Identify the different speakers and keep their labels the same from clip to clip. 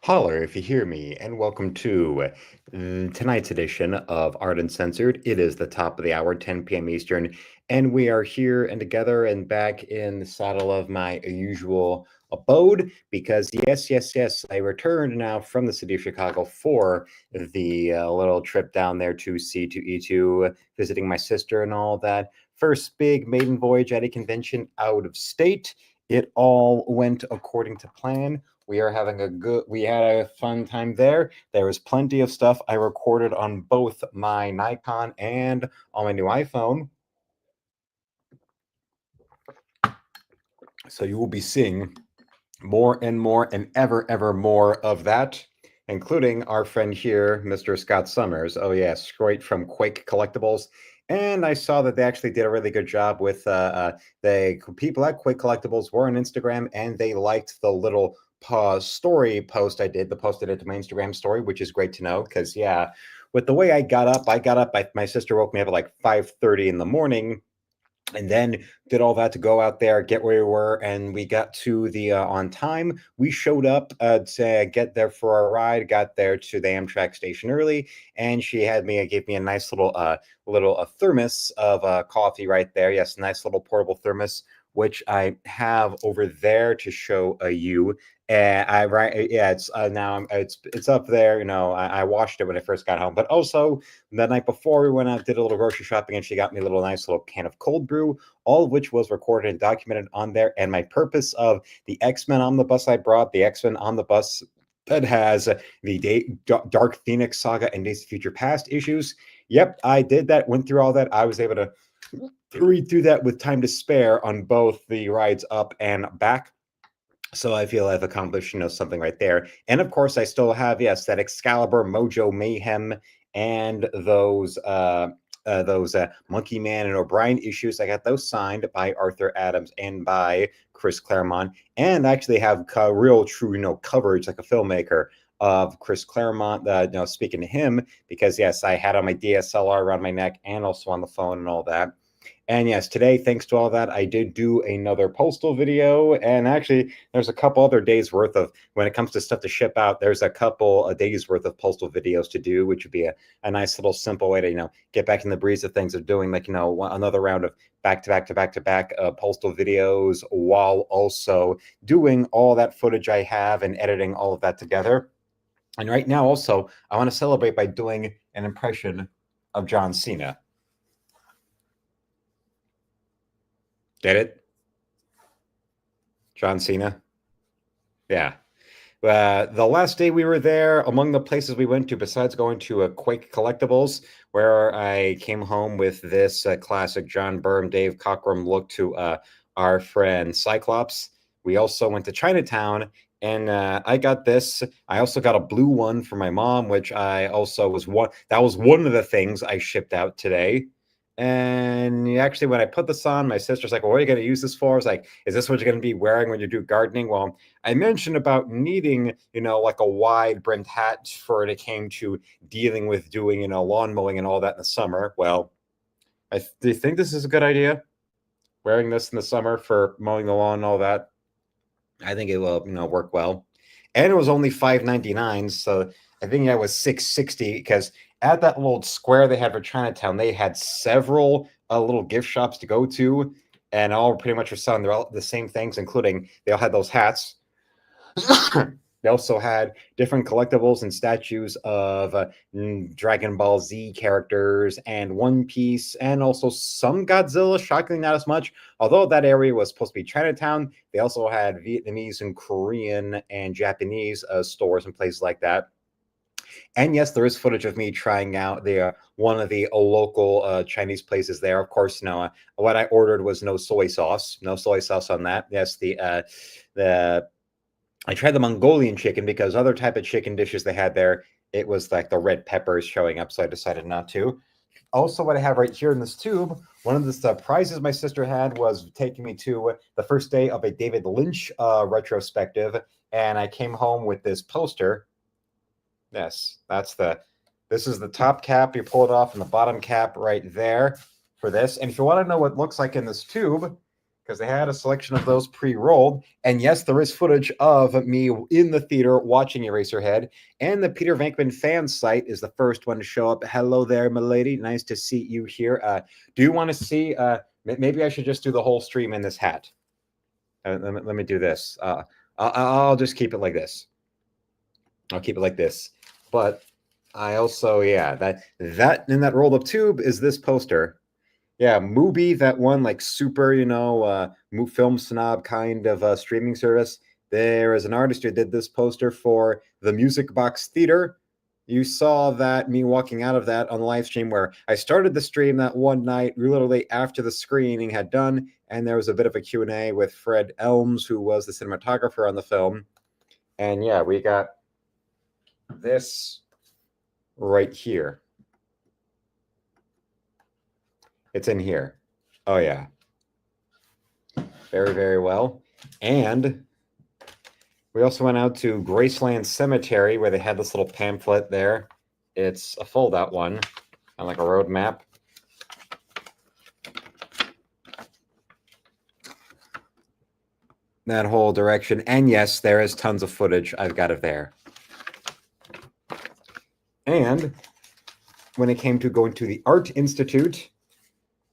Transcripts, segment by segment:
Speaker 1: Holler if you hear me, and welcome to tonight's edition of Art Uncensored. It is the top of the hour, 10 p.m. Eastern, and we are here and together and back in the saddle of my usual abode because, yes, I returned now from the city of Chicago for the little trip down there to C2E2, visiting my sister and all that. First big maiden voyage at a convention out of state. It all went according to plan. We had a fun time there. There was plenty of stuff I recorded on both my Nikon and on my new iPhone. So you will be seeing more and more and ever more of that, including our friend here, Mr. Scott Summers. Oh yes, straight from Quake Collectibles. And I saw that they actually did a really good job with the people at Quake Collectibles were on Instagram and they liked the little story post I did, the post I did to my Instagram story, which is great to know because yeah, with the way I got up, my sister woke me up at like 5:30 in the morning and then did all that to go out there, get where we were, and we got to the on time. We showed up to get there for our ride, got there to the Amtrak station early, and she gave me a nice little thermos of coffee right there. Yes, nice little portable thermos, which I have over there to show you. And yeah, it's now it's up there. You know, I washed it when I first got home, but also the night before we went out, did a little grocery shopping, and she got me a nice little can of cold brew, all of which was recorded and documented on there. And my purpose of the X-Men omnibus I brought, the X-Men omnibus that has the Dark Phoenix saga and Days of Future Past issues. Yep, I did that, went through all that. I was able to read through that with time to spare on both the rides up and back. So I feel I've accomplished, something right there. And of course, I still have, yes, that Excalibur, Mojo Mayhem, and those Monkey Man and O'Brien issues. I got those signed by Arthur Adams and by Chris Claremont, and I actually have real, true, coverage like a filmmaker of Chris Claremont. Speaking to him because yes, I had on my DSLR around my neck and also on the phone and all that. And yes, today, thanks to all that, I did do another postal video. And actually, there's a couple other days worth of, when it comes to stuff to ship out, there's a couple of days worth of postal videos to do, which would be a nice little simple way to, get back in the breeze of things of doing like, another round of back to back postal videos while also doing all that footage I have and editing all of that together. And right now, also, I want to celebrate by doing an impression of John Cena. Get it? John Cena? Yeah. The last day we were there, among the places we went to, besides going to a Quake Collectibles, where I came home with this classic John Byrne, Dave Cockrum look to our friend Cyclops. We also went to Chinatown, and I got this. I also got a blue one for my mom, which I also that was one of the things I shipped out today. And actually, when I put this on, my sister's like, well, what are you going to use this for? I was like, is this what you're going to be wearing when you do gardening? Well, I mentioned about needing, like a wide brimmed hat for when it came to dealing with doing, lawn mowing and all that in the summer. Well, do you think this is a good idea? Wearing this in the summer for mowing the lawn and all that? I think it will, work well. And it was only $5.99, so I think that was $6.60 because at that little square they had for Chinatown, they had several little gift shops to go to, and all pretty much were selling the same things, including they all had those hats. They also had different collectibles and statues of Dragon Ball Z characters and One Piece, and also some Godzilla. Shockingly, not as much. Although that area was supposed to be Chinatown, they also had Vietnamese and Korean and Japanese stores and places like that. And yes, there is footage of me trying out the one of the local Chinese places there. Of course, what I ordered was no soy sauce. No soy sauce on that. Yes, the I tried the Mongolian chicken because other type of chicken dishes they had there, it was like the red peppers showing up, so I decided not to. Also, what I have right here in this tube, one of the surprises my sister had was taking me to the first day of a David Lynch retrospective, and I came home with this poster. Yes, this is the top cap. You pull it off, and the bottom cap right there for this. And if you want to know what it looks like in this tube, because they had a selection of those pre-rolled. And yes, there is footage of me in the theater watching Eraserhead. And the Peter Venkman fan site is the first one to show up. Hello there, milady. Nice to see you here. Do you want to see? Maybe I should just do the whole stream in this hat. Let me do this. I'll just keep it like this. I'll keep it like this. But I also, yeah, that in that rolled up tube is this poster. Yeah, Mubi, that one like super, film snob kind of streaming service. There is an artist who did this poster for the Music Box Theater. You saw that me walking out of that on the live stream where I started the stream that one night, literally after the screening had done, and there was a bit of a Q&A with Fred Elms, who was the cinematographer on the film. And yeah, we got this right here. It's in here. Oh, yeah. Very, very well. And we also went out to Graceland Cemetery where they had this little pamphlet there. It's a fold-out one on like a road map. That whole direction. And yes, there is tons of footage I've got of there. And when it came to going to the Art Institute,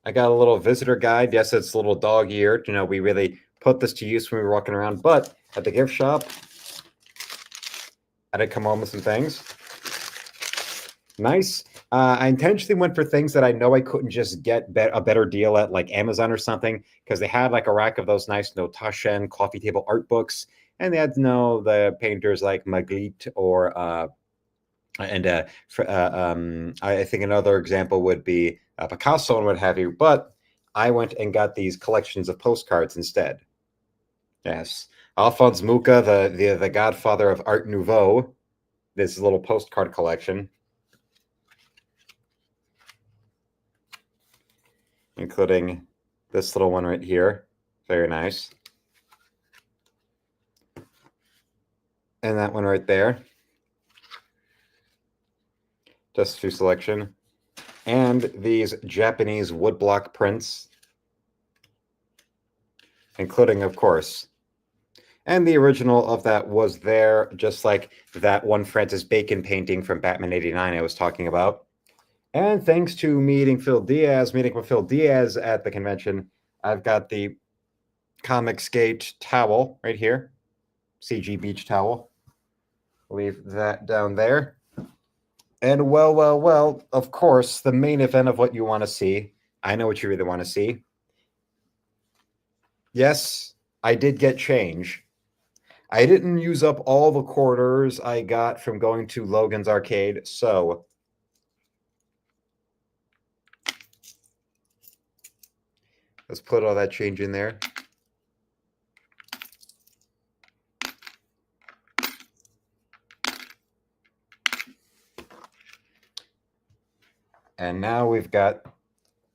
Speaker 1: I got a little visitor guide. Yes, it's a little dog-eared. We really put this to use when we were walking around. But at the gift shop, I did come home with some things. Nice. I intentionally went for things that I know I couldn't just get a better deal at, like Amazon or something, because they had like a rack of those nice Taschen coffee table art books, and they had the painters like Magritte or I think another example would be Picasso and what have you, but I went and got these collections of postcards instead. Yes, Alphonse Mucha, the godfather of Art Nouveau. This little postcard collection, including this little one right here. Very nice. And that one right there. Just for selection. And these Japanese woodblock prints, including, of course, and the original of that was there, just like that one Francis Bacon painting from Batman '89 I was talking about. And thanks to meeting with Phil Diaz at the convention, I've got the Comicsgate towel right here, CG Beach towel. Leave that down there. And well, of course, the main event of what you want to see. I know what you really want to see. Yes, I did get change. I didn't use up all the quarters I got from going to Logan's Arcade, so let's put all that change in there. And now we've got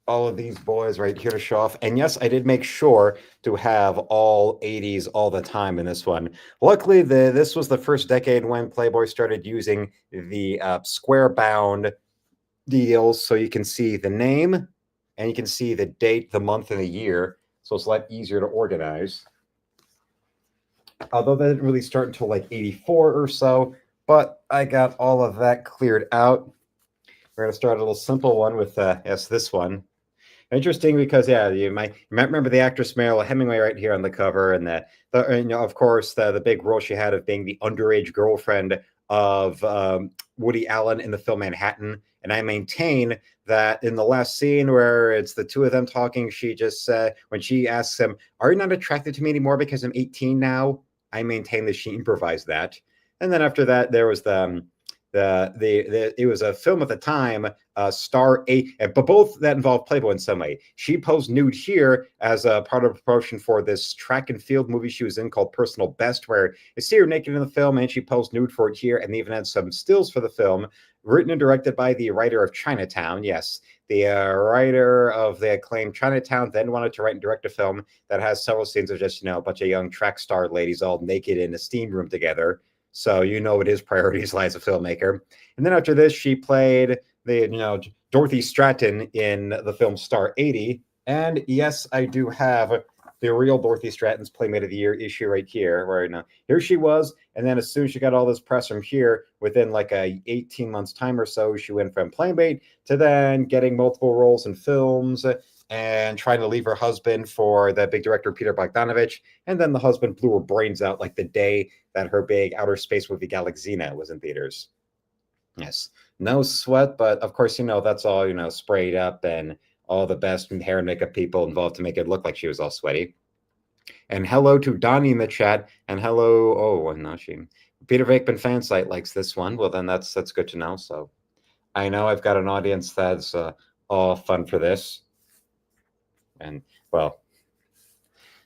Speaker 1: all of these boys right here to show off. And yes, I did make sure to have all 80s all the time in this one. Luckily, this was the first decade when Playboy started using the square-bound deals, so you can see the name and you can see the date, the month, and the year. So it's a lot easier to organize. Although that didn't really start until like 84 or so, but I got all of that cleared out. We're going to start a little simple one with, this one. Interesting because, yeah, you might remember the actress Mariel Hemingway right here on the cover, and of course, the big role she had of being the underage girlfriend of Woody Allen in the film Manhattan. And I maintain that in the last scene where it's the two of them talking, she just when she asks him, "Are you not attracted to me anymore because I'm 18 now?" I maintain that she improvised that. And then after that, there was it was a film at the time, Star 8, but both that involved Playboy in some way. She posed nude here as a part of a promotion for this track and field movie she was in called Personal Best, where you see her naked in the film, and she posed nude for it here, and they even had some stills for the film, written and directed by the writer of Chinatown. Yes, the writer of the acclaimed Chinatown then wanted to write and direct a film that has several scenes of just, a bunch of young track star ladies all naked in a steam room together. So what his priorities lie as a filmmaker. And then after this, she played Dorothy Stratton in the film Star 80. And yes, I do have the real Dorothy Stratton's Playmate of the Year issue right here, where here she was, and then as soon as she got all this press from here, within like a 18 months time or so, she went from Playmate to then getting multiple roles in films and trying to leave her husband for the big director Peter Bogdanovich, and then the husband blew her brains out like the day that her big outer space movie Galaxina was in theaters. Yes, no sweat, but of course, that's all, sprayed up and all the best hair and makeup people involved to make it look like she was all sweaty. And hello to Donnie in the chat, and hello, oh, no, Peter Venkman fan site likes this one. Well, then that's good to know. So I know I've got an audience that's all fun for this. And, well,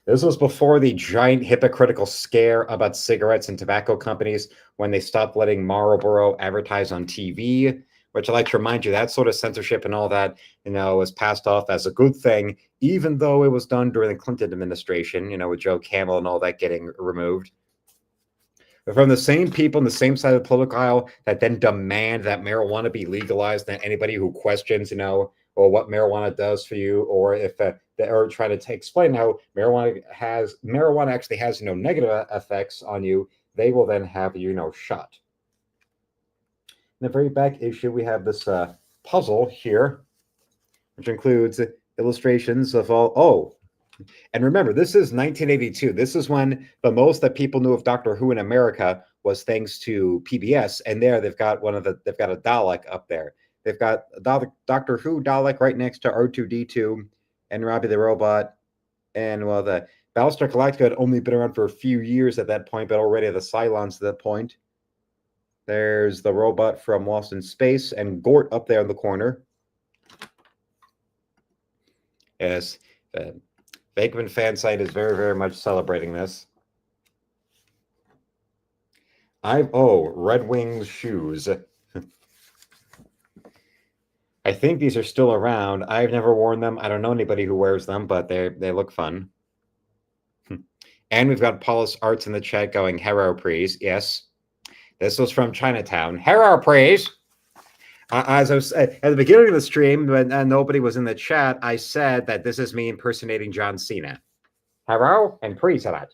Speaker 1: this was before the giant hypocritical scare about cigarettes and tobacco companies when they stopped letting Marlboro advertise on TV, which I like to remind you, that sort of censorship and all that, was passed off as a good thing, even though it was done during the Clinton administration, with Joe Camel and all that getting removed. But from the same people on the same side of the political aisle that then demand that marijuana be legalized, that anybody who questions, or what marijuana does for you, or if they are trying to explain how marijuana actually has negative effects on you, they will then have you shot. In the very back issue, we have this puzzle here, which includes illustrations of all. Oh, and remember, this is 1982. This is when the most that people knew of Doctor Who in America was thanks to PBS, and there they've got they've got a Dalek up there. They've got Doctor Who Dalek right next to R2D2 and Robbie the Robot. And, well, the Battlestar Galactica had only been around for a few years at that point, but already the Cylons at that point. There's the robot from Lost in Space and Gort up there in the corner. Yes, the Venkman fan site is very, very much celebrating this. Red Wings shoes. I think these are still around. I've never worn them. I don't know anybody who wears them, but they look fun. And we've got Paulus Arts in the chat going, "Hero Prees." Yes, this was from Chinatown. Hero Prees. As I was at the beginning of the stream, when nobody was in the chat, I said that this is me impersonating John Cena. Hello and Prees a lot.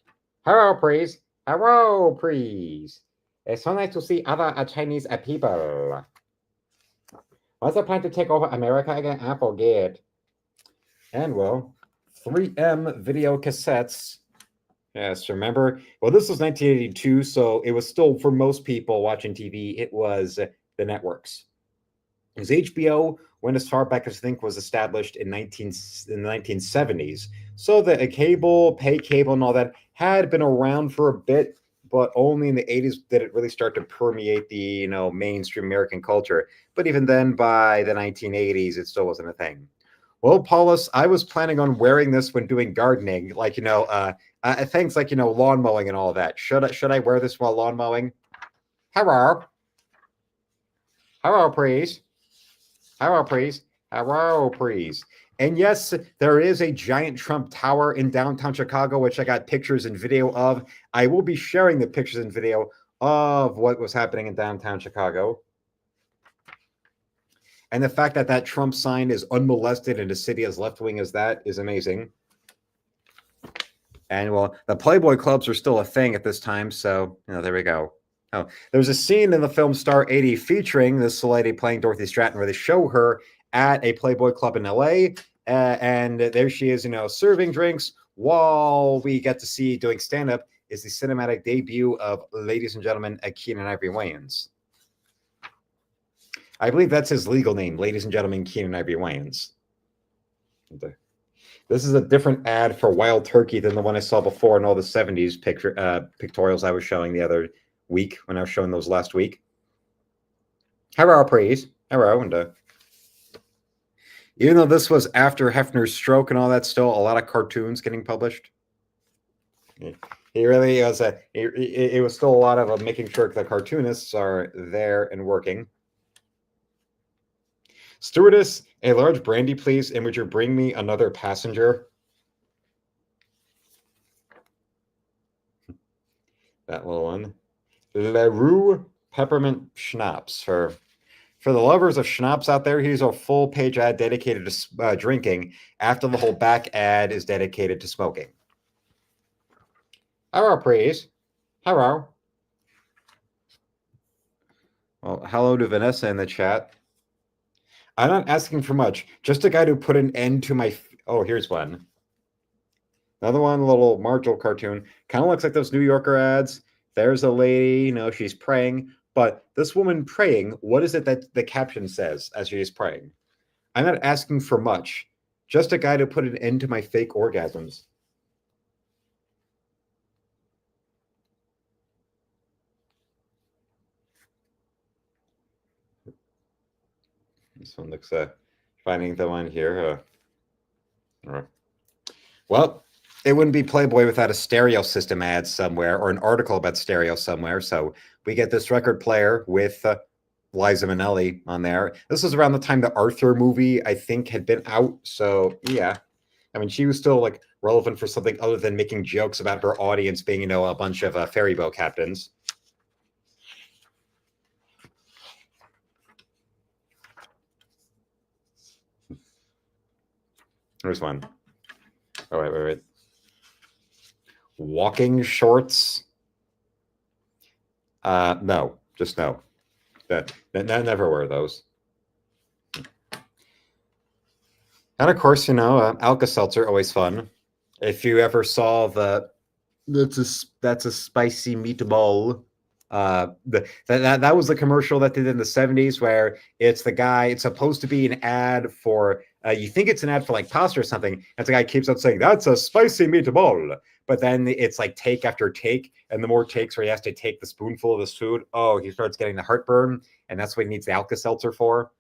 Speaker 1: Hello, Prees. Hello, Prees. It's so nice to see other Chinese people. What's the plan to take over America again? I forget. And, well, 3M video cassettes. Yes, remember? Well, this was 1982, so it was still, for most people watching TV, it was the networks. Because HBO went as far back as I think was established in the 1970s. So the pay cable and all that had been around for a bit, but only in the 80s did it really start to permeate the mainstream American culture. But even then, by the 1980s, it still wasn't a thing. Well, Paulus, I was planning on wearing this when doing gardening, like things like lawn mowing and all that. Should I wear this while lawn mowing? Hello, please. Hello, please. Hello, please. And yes, there is a giant Trump Tower in downtown Chicago, which I got pictures and video of. I will be sharing the pictures and video of what was happening in downtown Chicago. And the fact that that Trump sign is unmolested in a city as left-wing as that is amazing. And, well, the Playboy clubs are still a thing at this time, so, there we go. Oh, there's a scene in the film Star 80 featuring this lady playing Dorothy Stratton where they show her at a Playboy club in LA, and there she is, serving drinks while we get to see doing stand-up is the cinematic debut of, ladies and gentlemen, Keenan Ivory Wayans. I believe that's his legal name, ladies and gentlemen, Keenan Ivory Wayans. This is a different ad for Wild Turkey than the one I saw before in all the 70s pictorials I was showing the other week when I was showing those last week. Hello, praise. Hello, and even though this was after Hefner's stroke and all that, still a lot of cartoons getting published. He really was it was still a lot of making sure the cartoonists are there and working. Stewardess, a large brandy, please, and would you bring me another passenger? That little one. LaRue Peppermint Schnapps. For the lovers of schnapps out there, here's a full-page ad dedicated to drinking after the whole back ad is dedicated to smoking. Hello, please. Hello. Well, hello to Vanessa in the chat. I'm not asking for much. Just a guy to put an end to my. Oh, here's one. Another one, a little Marginal cartoon. Kind of looks like those New Yorker ads. There's a lady, she's praying. But this woman praying, what is it that the caption says as she is praying? I'm not asking for much. Just a guy to put an end to my fake orgasms. This one looks finding the one here. Well, it wouldn't be Playboy without a stereo system ad somewhere or an article about stereo somewhere. So we get this record player with Liza Minnelli on there. This was around the time the Arthur movie, I think, had been out. So yeah, I mean, she was still like relevant for something other than making jokes about her audience being, a bunch of ferry boat captains. There's one. Oh, wait. Walking shorts. No, just no. Never wear those. And of course, Alka-Seltzer, always fun. If you ever saw that's a spicy meatball. That was the commercial that they did in the 70s where it's the guy, it's supposed to be an ad for, you think it's an ad for like pasta or something, and the guy keeps on saying, that's a spicy meatball. But then it's like take after take, and the more takes where he has to take the spoonful of this food, he starts getting the heartburn, and that's what he needs the Alka-Seltzer for.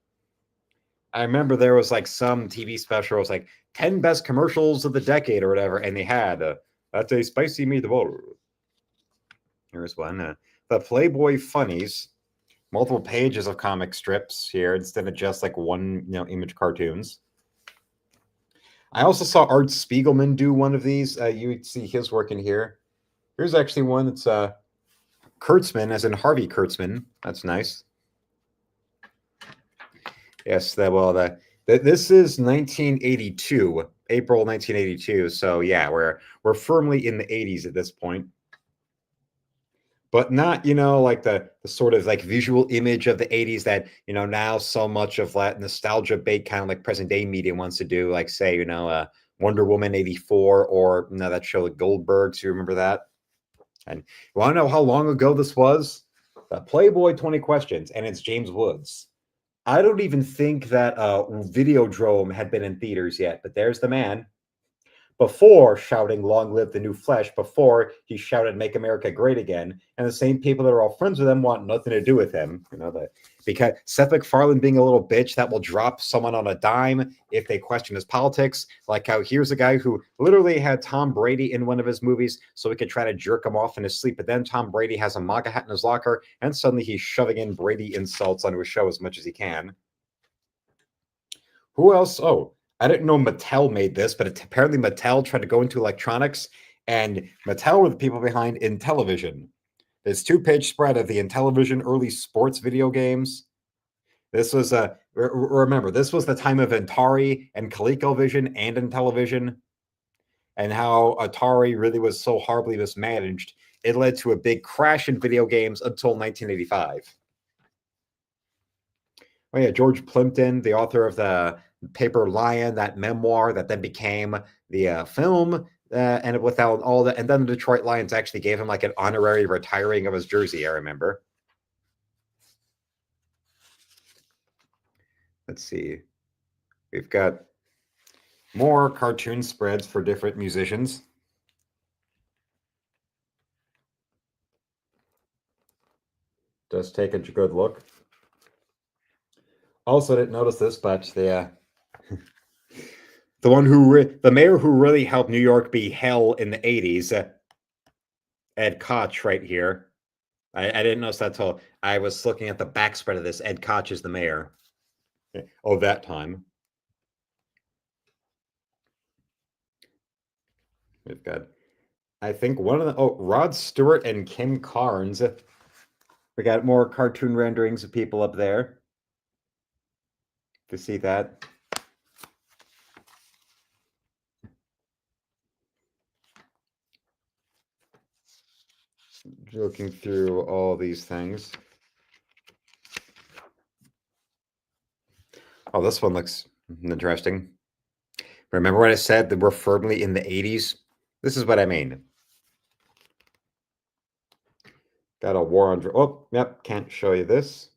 Speaker 1: I remember there was like some TV special, it was like 10 best commercials of the decade or whatever, and they had that's a spicy meatball. Here's one. The Playboy Funnies, multiple pages of comic strips here instead of just like one, image cartoons. I also saw Art Spiegelman do one of these. You see his work in here. Here's actually one that's Kurtzman, as in Harvey Kurtzman. That's nice. Yes, this is 1982, April 1982. So yeah, we're firmly in the 80s at this point. But not, like the sort of like visual image of the 80s that, now so much of that nostalgia bait kind of like present day media wants to do, like say, Wonder Woman 84 or that show Goldbergs. You remember that? And you want to know how long ago this was? The Playboy 20 Questions, and it's James Woods. I don't even think that Videodrome had been in theaters yet, but there's the man. Before shouting "Long live the new flesh," before he shouted "Make America Great Again," and the same people that are all friends with him want nothing to do with him. Because Seth MacFarlane being a little bitch that will drop someone on a dime if they question his politics. Like how here's a guy who literally had Tom Brady in one of his movies so he could try to jerk him off in his sleep, but then Tom Brady has a MAGA hat in his locker, and suddenly he's shoving in Brady insults onto his show as much as he can. Who else? Oh, I didn't know Mattel made this, but apparently Mattel tried to go into electronics, and Mattel were the people behind Intellivision. This two-page spread of the Intellivision early sports video games. This was remember, this was the time of Atari and ColecoVision and Intellivision, and how Atari really was so horribly mismanaged. It led to a big crash in video games until 1985. Oh yeah, George Plimpton, the author of the Paper Lion, that memoir that then became the film, and without all that, and then the Detroit Lions actually gave him like an honorary retiring of his jersey. I remember. Let's see, we've got more cartoon spreads for different musicians. Just take a good look. Also, didn't notice this, but the mayor who really helped New York be hell in the 80s, Ed Koch, right here. I didn't notice that till I was looking at the back spread of this. Ed Koch is the mayor. Oh, that time. We've got, I think one of the, Rod Stewart and Kim Carnes. We got more cartoon renderings of people up there. To see that. looking through all these things. Oh, this one looks interesting. Remember when I said that we're firmly in the 80s? This is what I mean. Got a war on... Oh, yep, can't show you this.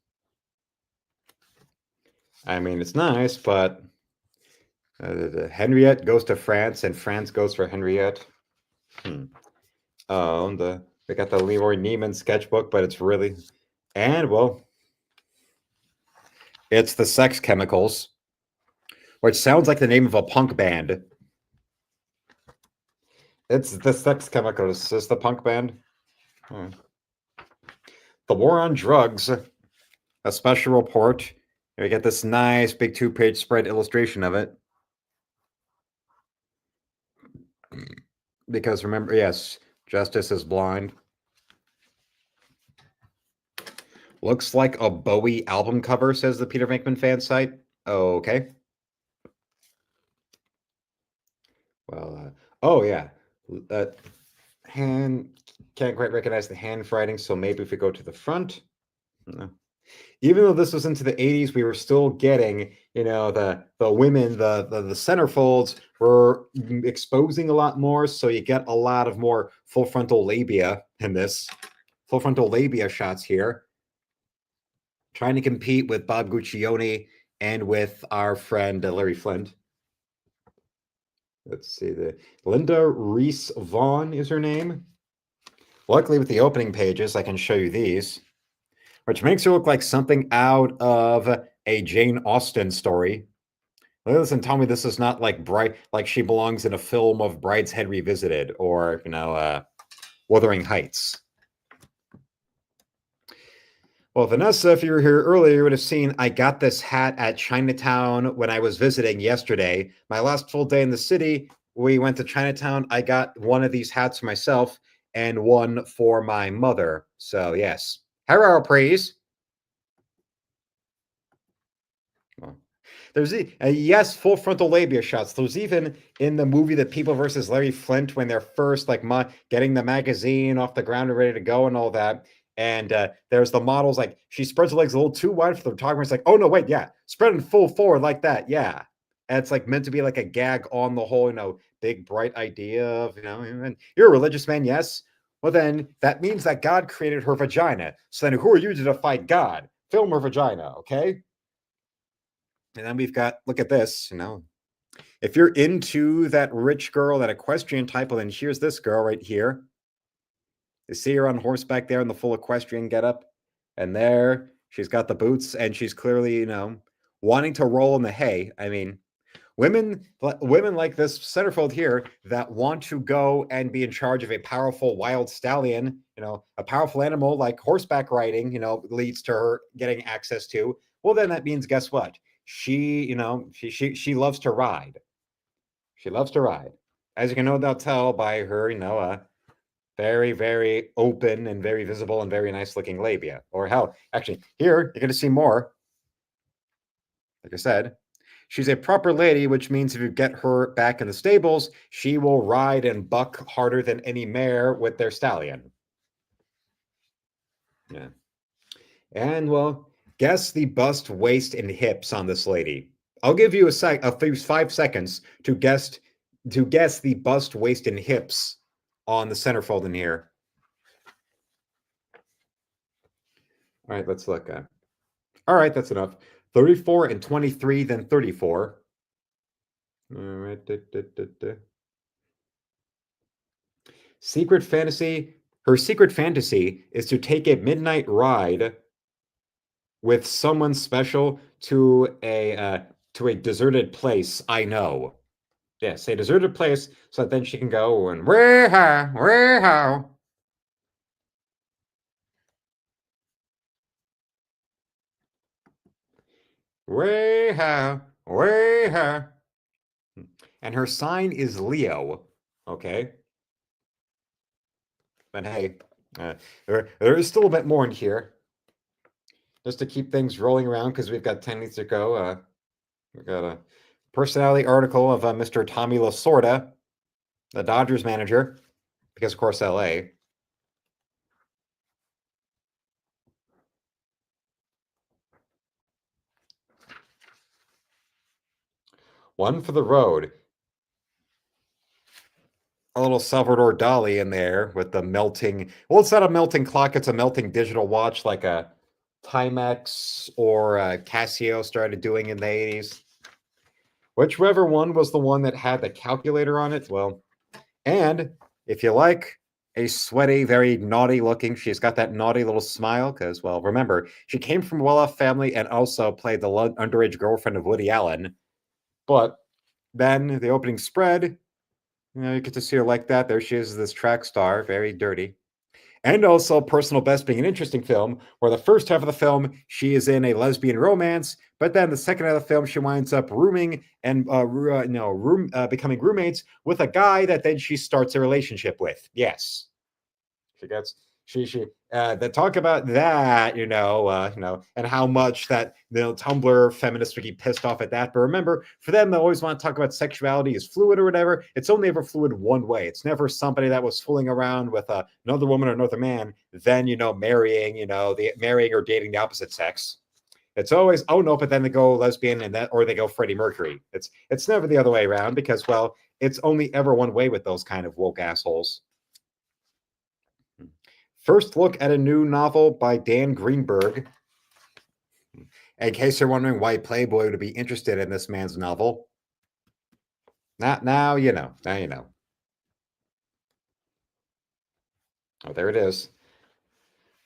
Speaker 1: I mean, it's nice, but Henriette goes to France, and France goes for Henriette. Oh, we got the Leroy Neiman sketchbook, but it's really... And, well, it's the Sex Chemicals, which sounds like the name of a punk band. It's the Sex Chemicals. Is the punk band? The War on Drugs, a special report. We get this nice big 2-page spread illustration of it. Because remember, yes, Justice is blind. Looks like a Bowie album cover, says the Peter Venkman fan site. Okay. Well, oh yeah. Hand can't quite recognize the handwriting, so maybe if we go to the front. No. Even though this was into the 80s, we were still getting, the women, the centerfolds were exposing a lot more, so you get a lot of more full frontal labia in this. Full frontal labia shots here. Trying to compete with Bob Guccione and with our friend Larry Flint. Let's see, Linda Reese Vaughn is her name. Luckily, with the opening pages, I can show you these, which makes her look like something out of a Jane Austen story. Listen, tell me this is not like she belongs in a film of Brideshead Revisited or, Wuthering Heights. Well, Vanessa, if you were here earlier, you would have seen I got this hat at Chinatown when I was visiting yesterday. My last full day in the city, we went to Chinatown. I got one of these hats for myself and one for my mother. So, yes. Hello, please. Well, there's yes, full frontal labia shots. There's even in the movie The People versus Larry Flint when they're first getting the magazine off the ground and ready to go and all that. And there's the models, like she spreads her legs a little too wide for the photographer. It's like, oh no, wait, yeah, spread them full forward like that, yeah. And it's like meant to be like a gag on the whole, big bright idea of, and you're a religious man, yes. Well, then that means that God created her vagina. So then, who are you to defy God? Film her vagina, okay? And then we've got, look at this, if you're into that rich girl, that equestrian type, well, then here's this girl right here. You see her on horseback there in the full equestrian getup, and there she's got the boots, and she's clearly, wanting to roll in the hay. I mean, women like this centerfold here that want to go and be in charge of a powerful wild stallion, a powerful animal like horseback riding, leads to her getting access to. Well, then that means, guess what? She loves to ride. She loves to ride, as you can no doubt tell by her, very, very open and very visible and very nice looking labia. Or hell, actually, here you're going to see more. Like I said, she's a proper lady, which means if you get her back in the stables, she will ride and buck harder than any mare with their stallion. Yeah. And well, guess the bust, waist, and hips on this lady. I'll give you a few 5 seconds to guess the bust, waist, and hips on the centerfold in here. All right, let's look at. All right, that's enough. 34 and 23, then 34. All right. Secret fantasy. Her secret fantasy is to take a midnight ride with someone special to a deserted place. I know. Yes, a deserted place, so that then she can go and where-how. Way-how. And her sign is Leo. Okay. But hey, there is still a bit more in here. Just to keep things rolling around, because we've got 10 minutes to go. We've got a personality article of Mr. Tommy Lasorda, the Dodgers manager, because of course LA. One for the road. A little Salvador Dali in there with the melting. Well, it's not a melting clock; it's a melting digital watch, like a Timex or a Casio started doing in the 80s. Whichever one was the one that had the calculator on it. Well, and if you like a sweaty, very naughty looking, she's got that naughty little smile because, well, remember, she came from a well off family and also played the underage girlfriend of Woody Allen. But then the opening spread, you get to see her like that. There she is, this track star, very dirty. And also Personal Best being an interesting film, where the first half of the film, she is in a lesbian romance, but then the second half of the film, she winds up rooming and becoming roommates with a guy that then she starts a relationship with. Yes. She gets they talk about that, and how much that Tumblr feminists would get pissed off at that. But remember, for them, they always want to talk about sexuality as fluid or whatever. It's only ever fluid one way. It's never somebody that was fooling around with another woman or another man, then marrying, marrying or dating the opposite sex. It's always, oh no, but then they go lesbian and that, or they go Freddie Mercury. It's never the other way around because, well, it's only ever one way with those kind of woke assholes. First look at a new novel by Dan Greenberg. In case you're wondering why Playboy would be interested in this man's novel. Now you know. Now you know. Oh, there it is.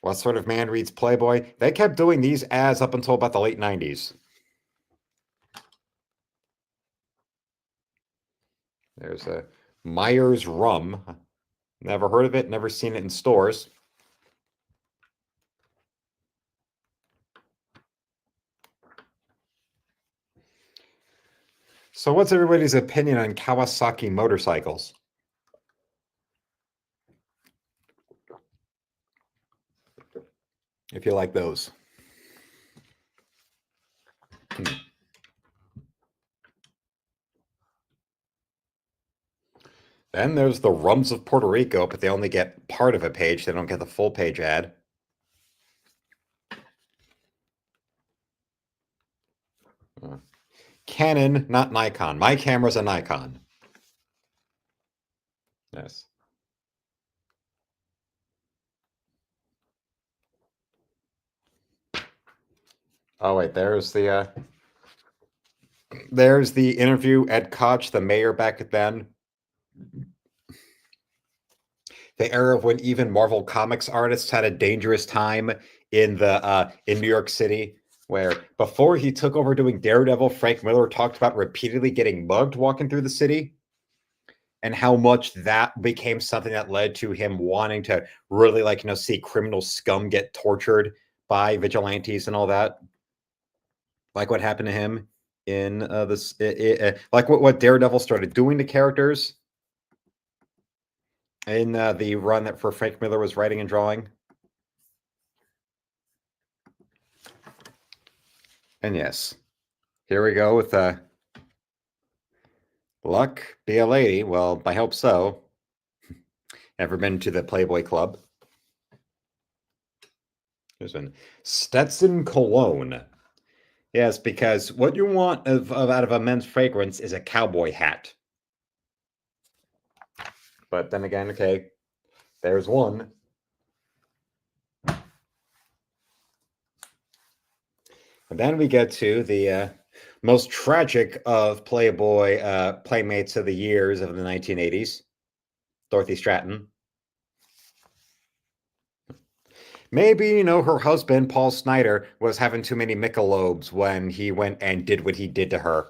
Speaker 1: What sort of man reads Playboy? They kept doing these ads up until about the late 90s. There's a Myers Rum. Never heard of it, never seen it in stores. So what's everybody's opinion on Kawasaki motorcycles? If you like those. Then there's the Rums of Puerto Rico, but they only get part of a page. They don't get the full page ad. Canon, not Nikon. My camera's a Nikon. Yes. Oh wait, there's the interview. Ed Koch, the mayor back then. The era of when even Marvel Comics artists had a dangerous time in New York City, where before he took over doing Daredevil, Frank Miller talked about repeatedly getting mugged walking through the city, and how much that became something that led to him wanting to really see criminal scum get tortured by vigilantes and all that, like what happened to him in like what Daredevil started doing to characters in the run that for Frank Miller was writing and drawing. And yes, here we go with luck, be a lady. Well, I hope so. Ever been to the Playboy Club? There's one. Stetson Cologne. Yes, because what you want out of a men's fragrance is a cowboy hat. But then again, okay, there's one. And then we get to the most tragic of Playboy playmates of the years of the 1980s, Dorothy Stratton. Maybe, her husband, Paul Snider, was having too many Michelobes when he went and did what he did to her.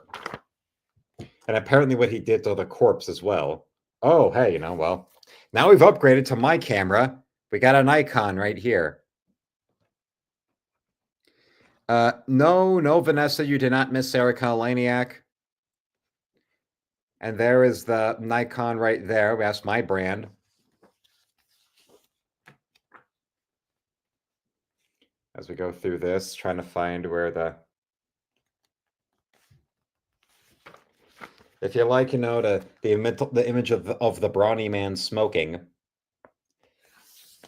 Speaker 1: And apparently what he did to the corpse as well. Oh, hey, well, now we've upgraded to my camera. We got an icon right here. No, Vanessa, you did not miss Sarah Kalaniak. And there is the Nikon right there. That's my brand. As we go through this, trying to find where if you like, the image of the brawny man smoking.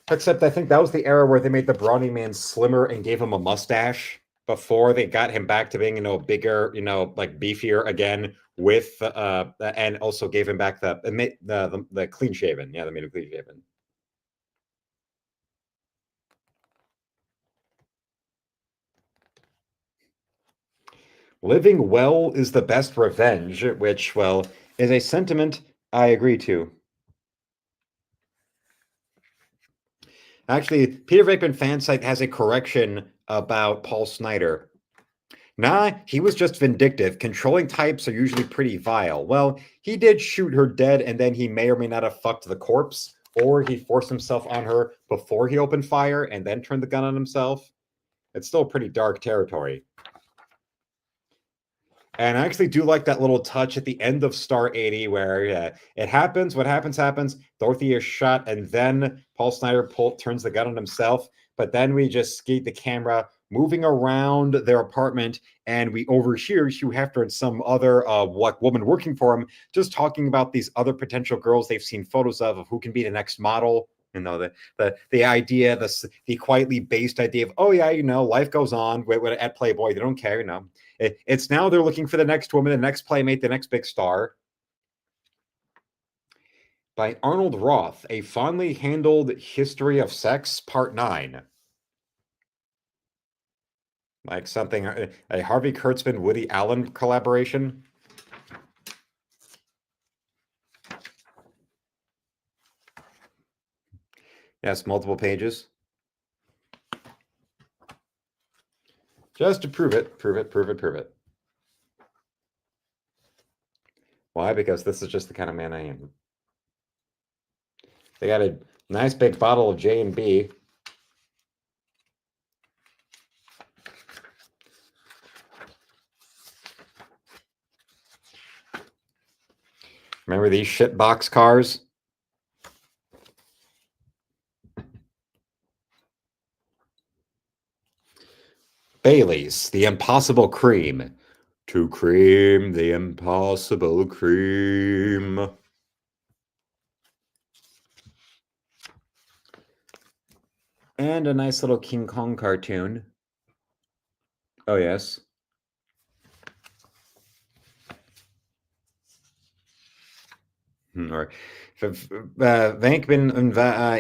Speaker 1: Except I think that was the era where they made the brawny man slimmer and gave him a mustache. before they got him back to being, bigger, like beefier again with, and also gave him back the clean shaven. Yeah, they made him clean shaven. Living well is the best revenge, which, well, is a sentiment I agree to. Actually, Peter Venkman Fansite has a correction about Paul Snider. Nah, he was just vindictive. Controlling types are usually pretty vile. Well, he did shoot her dead, and then he may or may not have fucked the corpse, or he forced himself on her before he opened fire and then turned the gun on himself. It's still pretty dark territory. And I actually do like that little touch at the end of Star 80 where it happens. What happens, happens. Dorothy is shot, and then Paul Snider turns the gun on himself. But then we just see the camera moving around their apartment, and we overhear Hugh Hefner and some other woman working for him just talking about these other potential girls they've seen photos of who can be the next model. The idea, the quietly based idea of, oh yeah, life goes on at Playboy. They don't care, It's now they're looking for the next woman, the next Playmate, the next big star. By Arnold Roth, A Fondly Handled History of Sex, Part 9. Like something, a Harvey Kurtzman, Woody Allen collaboration. Yes, multiple pages. Just to prove it, prove it, prove it, prove it. Why? Because this is just the kind of man I am. They got a nice big bottle of J&B. Remember these shit box cars? Bailey's, the Impossible Cream. To cream the impossible cream. And a nice little King Kong cartoon. Oh, yes. Or Venkman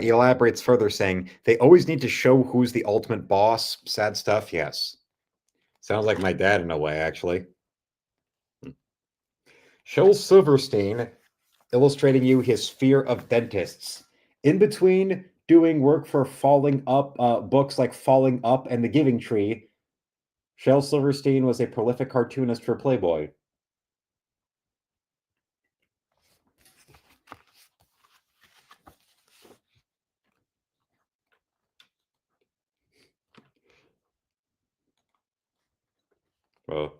Speaker 1: elaborates further, saying, they always need to show who's the ultimate boss. Sad stuff, yes. Sounds like my dad in a way, actually. Shel Silverstein illustrating you his fear of dentists. In between doing work for Falling Up, books like Falling Up and The Giving Tree, Shel Silverstein was a prolific cartoonist for Playboy. Well,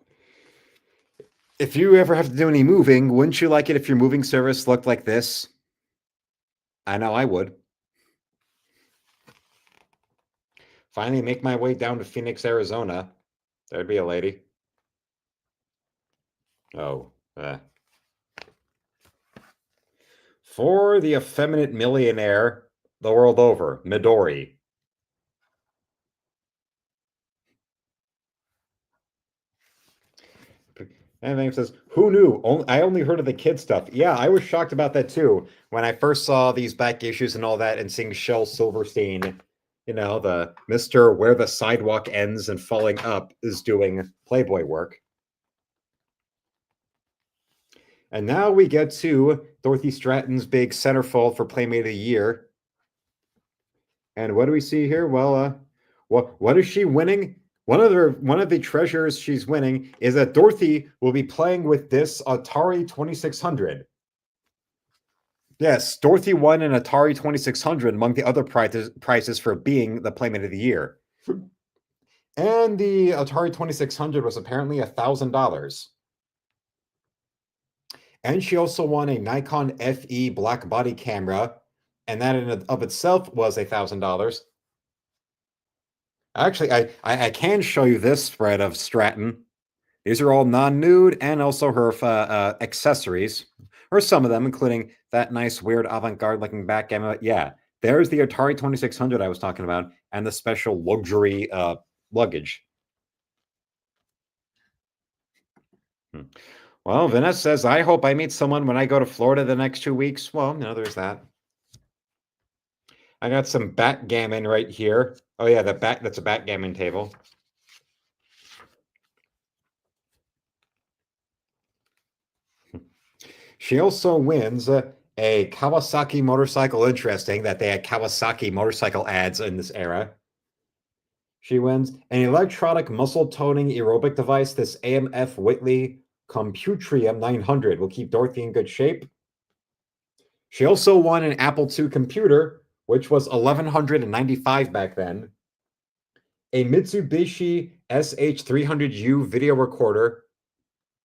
Speaker 1: if you ever have to do any moving, wouldn't you like it if your moving service looked like this? I know I would. Finally make my way down to Phoenix, Arizona. There'd be a lady. Oh. For the effeminate millionaire the world over, Midori. And then says, who knew? I only heard of the kid stuff. Yeah, I was shocked about that too. When I first saw these back issues and all that and seeing Shel Silverstein, the Mr. Where the Sidewalk Ends and Falling Up is doing Playboy work. And now we get to Dorothy Stratton's big centerfold for Playmate of the Year. And what do we see here? Well, what is she winning? One of the treasures she's winning is that Dorothy will be playing with this Atari 2600. Yes, Dorothy won an Atari 2600 among the other prizes for being the Playmate of the Year. And the Atari 2600 was apparently $1,000. And she also won a Nikon FE black body camera, and that in and of itself was $1,000. Actually, I can show you this spread of Stratton. These are all non-nude and also her accessories, or some of them, including that nice, weird, avant-garde looking backgammon. Yeah, there's the Atari 2600 I was talking about, and the special luxury luggage. Hmm. Well, Vanessa says, I hope I meet someone when I go to Florida the next 2 weeks. Well, there's that. I got some backgammon right here. Oh yeah, that's a backgammon table. She also wins a Kawasaki motorcycle. Interesting that they had Kawasaki motorcycle ads in this era. She wins an electronic muscle toning aerobic device. This AMF Whitley Computrium 900 will keep Dorothy in good shape. She also won an Apple II computer, which was 1195 back then. A Mitsubishi SH300U video recorder,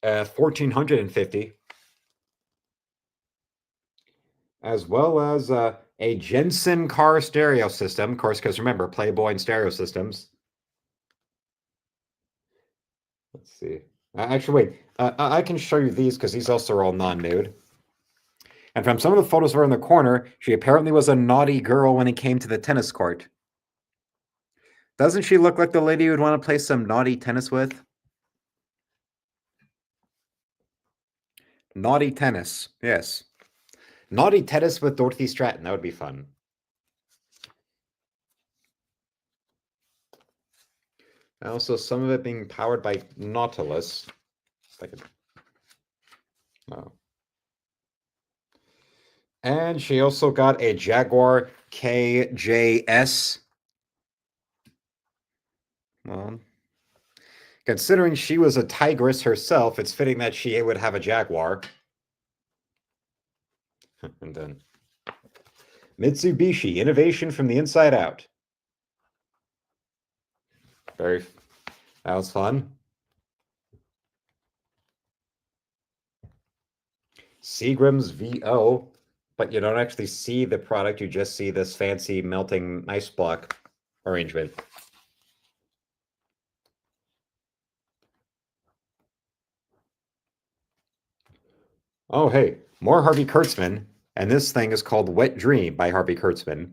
Speaker 1: 1450. As well as a Jensen car stereo system, of course, because remember, Playboy and stereo systems. Let's see. Actually, wait. I can show you these because these also are all non-nude. And from some of the photos of her in the corner, she apparently was a naughty girl when it came to the tennis court. Doesn't she look like the lady you would want to play some naughty tennis with? Naughty tennis, yes. Naughty tennis with Dorothy Stratton. That would be fun. Also, some of it being powered by Nautilus. Oh. And she also got a Jaguar KJS. Well, considering she was a tigress herself, it's fitting that she would have a Jaguar. And then Mitsubishi, innovation from the inside out. That was fun. Seagram's VO, but you don't actually see the product, you just see this fancy melting ice block arrangement. Oh, hey, more Harvey Kurtzman, and this thing is called Wet Dream by Harvey Kurtzman.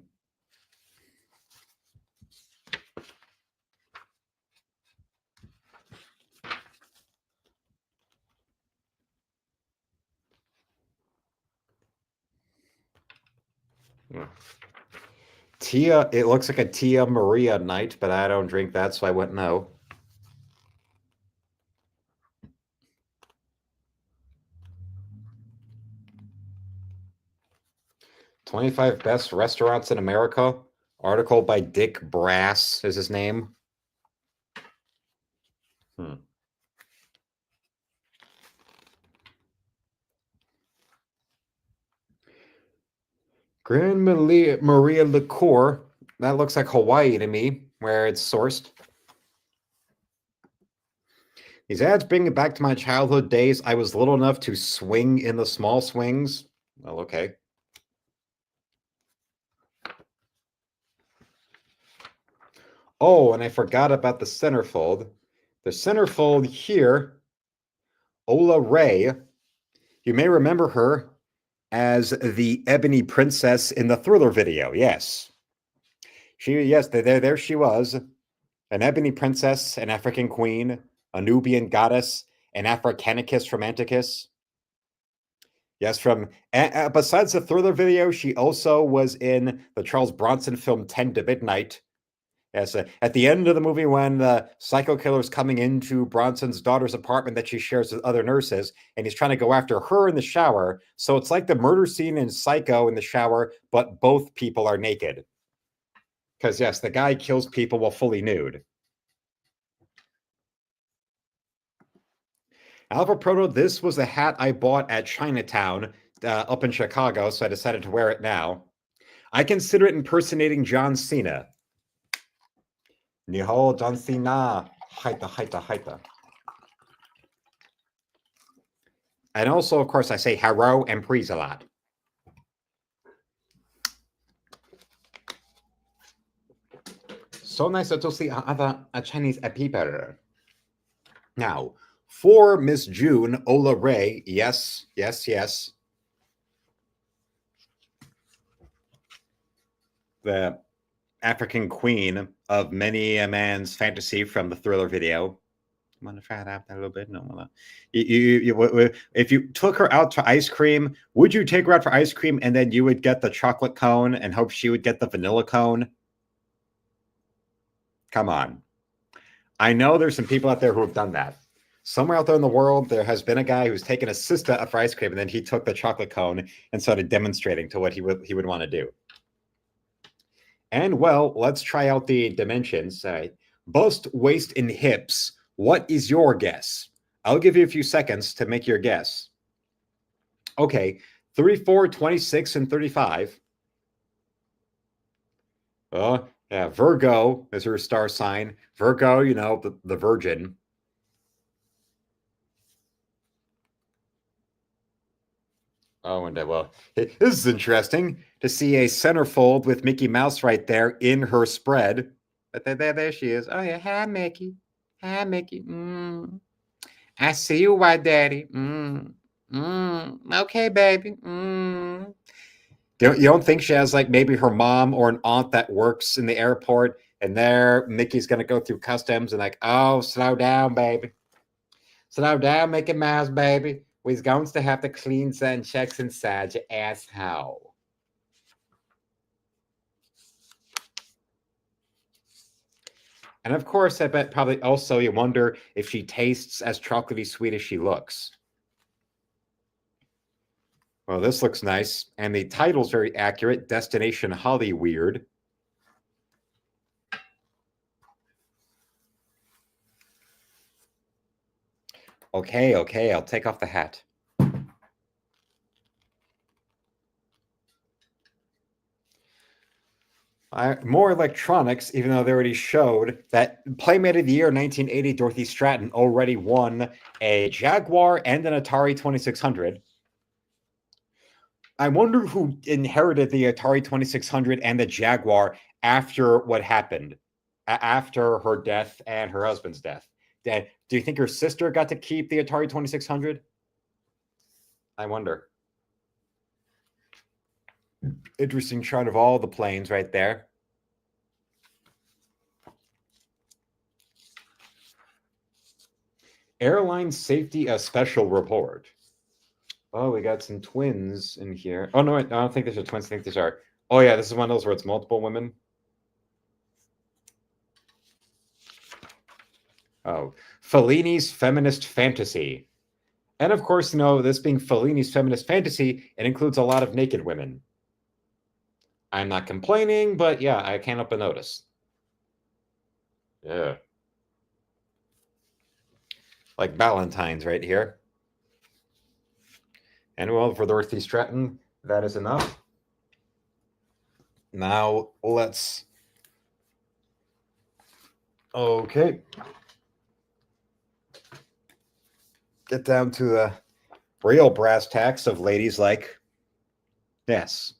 Speaker 1: Tia, it looks like a Tia Maria night, but I don't drink that, so I wouldn't know. "25 Best Restaurants in America." Article by Dick Brass is his name. Grand Maria liqueur. That looks like Hawaii to me, where it's sourced. These ads bring me back to my childhood days. I was little enough to swing in the small swings. Well, okay. Oh, and I forgot about the centerfold. The centerfold here, Ola Ray. You may remember her as the Ebony Princess in the Thriller video. Yes. There she was. An ebony princess, an African queen, a Nubian goddess, an Africanicus romanticus. Yes, from besides the Thriller video, she also was in the Charles Bronson film 10 to Midnight. Yes, at the end of the movie, when the psycho killer is coming into Bronson's daughter's apartment that she shares with other nurses, and he's trying to go after her in the shower. So it's like the murder scene in Psycho in the shower, but both people are naked. Because, yes, the guy kills people while fully nude. Alpha Proto, this was a hat I bought at Chinatown up in Chicago, so I decided to wear it now. I consider it impersonating John Cena. Niho John Cena. Haita. And also, of course, I say hello and please a lot. So nice to see other Chinese people. Now, for Miss June, Ola Ray, yes. The African queen of many a man's fantasy from the Thriller video. Want to try it out a little bit? No, if you took her out to ice cream, would you take her out for ice cream and then you would get the chocolate cone and hope she would get the vanilla cone? Come on. I know there's some people out there who have done that. Somewhere out there in the world, there has been a guy who's taken a sister out for ice cream and then he took the chocolate cone and started demonstrating to what he would want to do. And well, let's try out the dimensions. Bust, waist, and hips. What is your guess? I'll give you a few seconds to make your guess. Okay, 34, 26, and 35. Yeah, Virgo is her star sign. Virgo, you know, the virgin. Oh, and well, this is interesting to see a centerfold with Mickey Mouse right there in her spread. But there she is. Oh yeah, hi Mickey, hi Mickey. I see you, White Daddy. Okay, baby. You don't think she has like maybe her mom or an aunt that works in the airport, and there Mickey's gonna go through customs and like, oh, slow down, baby. Slow down, Mickey Mouse, baby. We're going to have to clean some checks inside your asshole. And of course, I bet probably also you wonder if she tastes as chocolatey sweet as she looks. Well, this looks nice. And the title's very accurate. Destination Hollyweird. Okay, I'll take off the hat. More electronics, even though they already showed that Playmate of the Year 1980 Dorothy Stratton already won a Jaguar and an Atari 2600. I wonder who inherited the Atari 2600 and the Jaguar after what happened, after her death and her husband's death. Do you think her sister got to keep the Atari 2600? I wonder. Interesting chart of all the planes right there. Airline safety, a special report. Oh, we got some twins in here. Oh, no, I don't think these are twins. I think these are. Oh, yeah, this is one of those where it's multiple women. Oh, Fellini's feminist fantasy. And of course, you know, this being Fellini's feminist fantasy, it includes a lot of naked women. I'm not complaining, but yeah, I can't help but notice. Yeah. Like Valentine's right here. And well, for Dorothy Stratton, that is enough. Now let's. Okay. Get down to the real brass tacks of ladies like. Yes.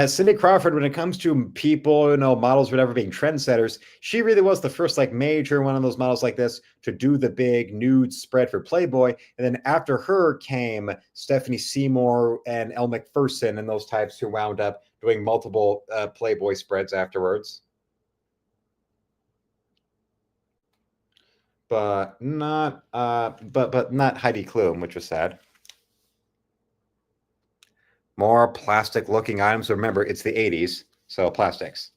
Speaker 1: Cindy Crawford, when it comes to people, you know, models, whatever, being trendsetters, she really was the first, like, major one of those models like this to do the big nude spread for Playboy. And then after her came Stephanie Seymour and Elle Macpherson and those types who wound up doing multiple Playboy spreads afterwards. But not, but not Heidi Klum, which was sad. More plastic-looking items. Remember, it's the 80s, so plastics.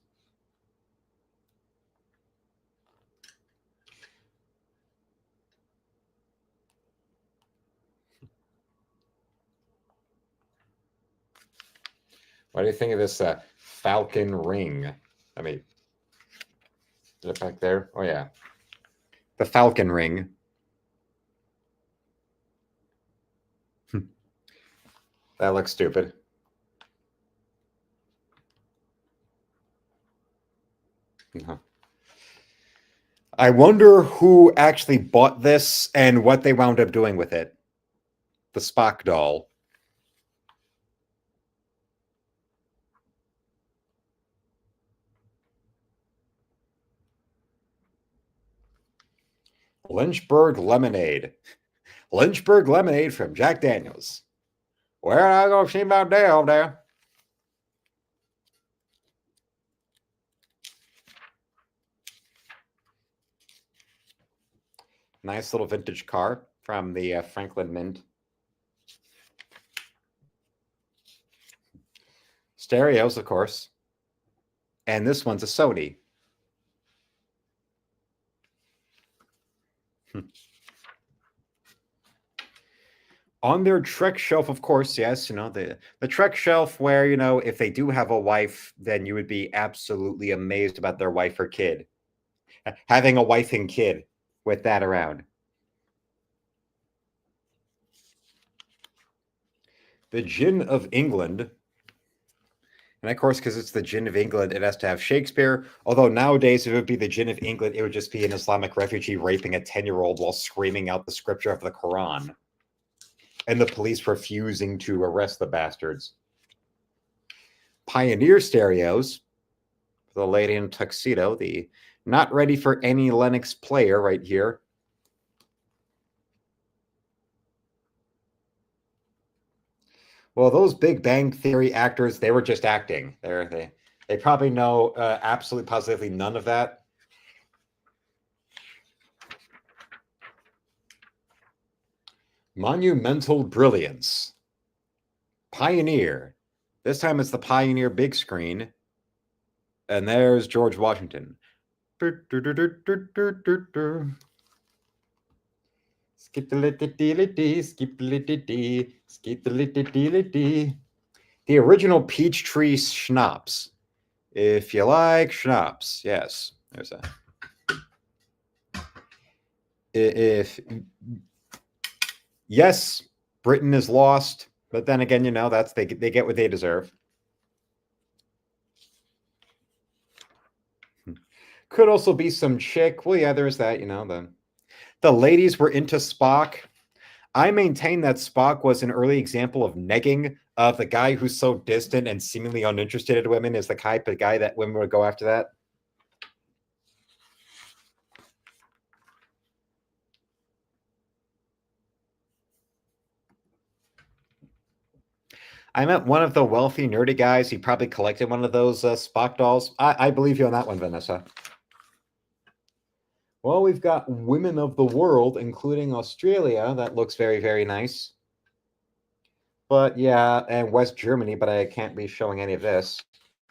Speaker 1: What do you think of this Falcon ring? I mean, is it back there? Oh, yeah. The Falcon ring. That looks stupid. Uh-huh. I wonder who actually bought this and what they wound up doing with it. The Spock doll. Lynchburg lemonade. Lynchburg lemonade from Jack Daniels. Well, I go see about Dale there. Nice little vintage car from the Franklin Mint. Stereos, of course. And this one's a Sony. On their Trek shelf, of course, yes, the Trek shelf where, if they do have a wife, then you would be absolutely amazed about their wife or kid. Having a wife and kid with that around. The Gin of England. And of course, because it's the Gin of England, it has to have Shakespeare. Although nowadays, if it would be the Gin of England, it would just be an Islamic refugee raping a 10-year-old while screaming out the scripture of the Quran. And the police refusing to arrest the bastards. Pioneer stereos. The lady in tuxedo, the not ready for any Lennox player right here. Well, those Big Bang Theory actors, they were just acting. They probably know absolutely positively none of that. Monumental brilliance. Pioneer. This time it's the Pioneer big screen. And there's George Washington. The original Peachtree Schnapps. If you like schnapps, yes. There's a. If yes, Britain is lost, but then again, that's they get what they deserve. Could also be some chick. Well, yeah, there's that. The ladies were into Spock. I maintain that Spock was an early example of negging. Of the guy who's so distant and seemingly uninterested in women is the type of guy that women would go after that. I met one of the wealthy, nerdy guys. He probably collected one of those Spock dolls. I believe you on that one, Vanessa. Well, we've got Women of the World, including Australia. That looks very, very nice. But yeah, and West Germany, but I can't be showing any of this.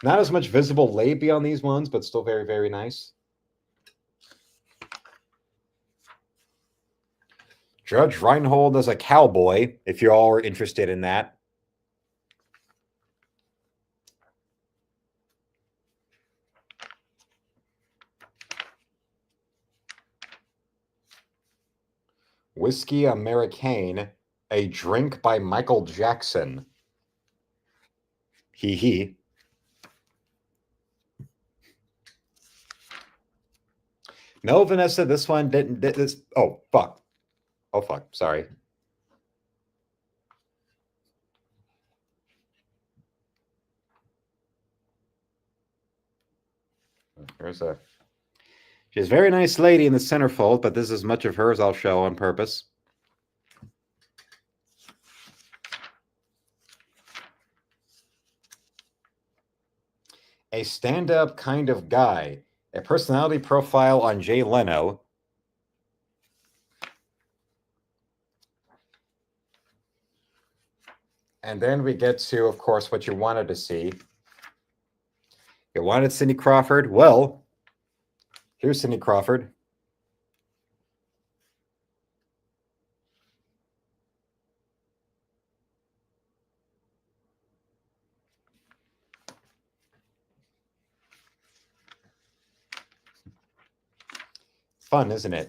Speaker 1: Not as much visible labia on these ones, but still very, very nice. Judge Reinhold as a cowboy, if you all are interested in that. Whiskey Americaine, a drink by Michael Jackson. Hee hee. No, Vanessa, this one didn't. This. Oh, fuck. Oh, fuck. Sorry. There's a. She's a very nice lady in the centerfold, but this is much of hers I'll show on purpose. A stand-up kind of guy. A personality profile on Jay Leno. And then we get to, of course, what you wanted to see. You wanted Cindy Crawford? Well, here's Cindy Crawford. Fun, isn't it?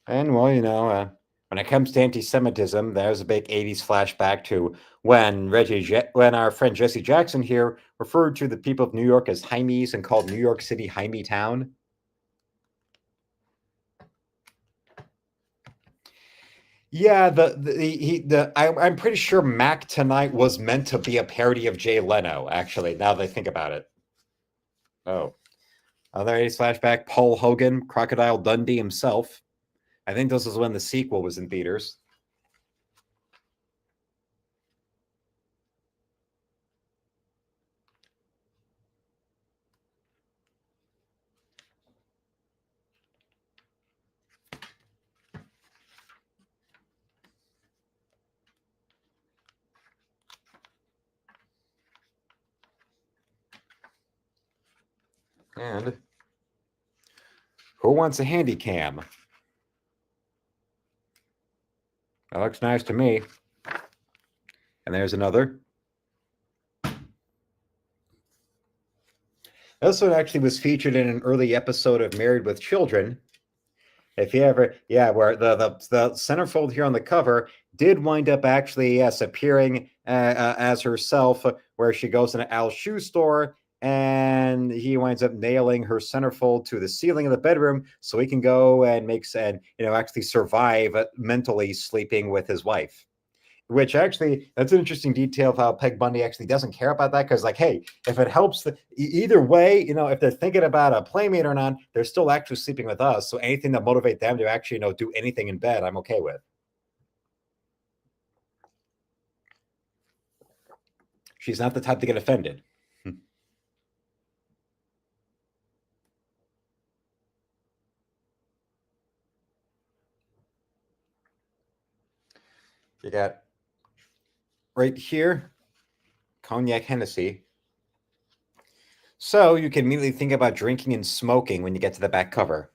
Speaker 1: And, well, when it comes to anti-Semitism, there's a big 80s flashback to when our friend Jesse Jackson here referred to the people of New York as Heimies and called New York City Heimie Town. Yeah, I'm pretty sure Mac Tonight was meant to be a parody of Jay Leno, actually, now that I think about it. Oh. Other 80s flashback, Paul Hogan, Crocodile Dundee himself. I think this was when the sequel was in theaters. And who wants a handy cam? That looks nice to me. And there's another. This one actually was featured in an early episode of Married with Children. If you ever, yeah, where the centerfold here on the cover did wind up actually, yes, appearing as herself, where she goes in Al's shoe store and he winds up nailing her centerfold to the ceiling of the bedroom so he can go and actually survive mentally sleeping with his wife. Which actually, that's an interesting detail of how Peg Bundy actually doesn't care about that, because, like, hey, if it helps, either way, if they're thinking about a playmate or not, they're still actually sleeping with us. So anything that motivate them to actually, do anything in bed, I'm okay with. She's not the type to get offended. You got right here, Cognac Hennessy. So you can immediately think about drinking and smoking when you get to the back cover.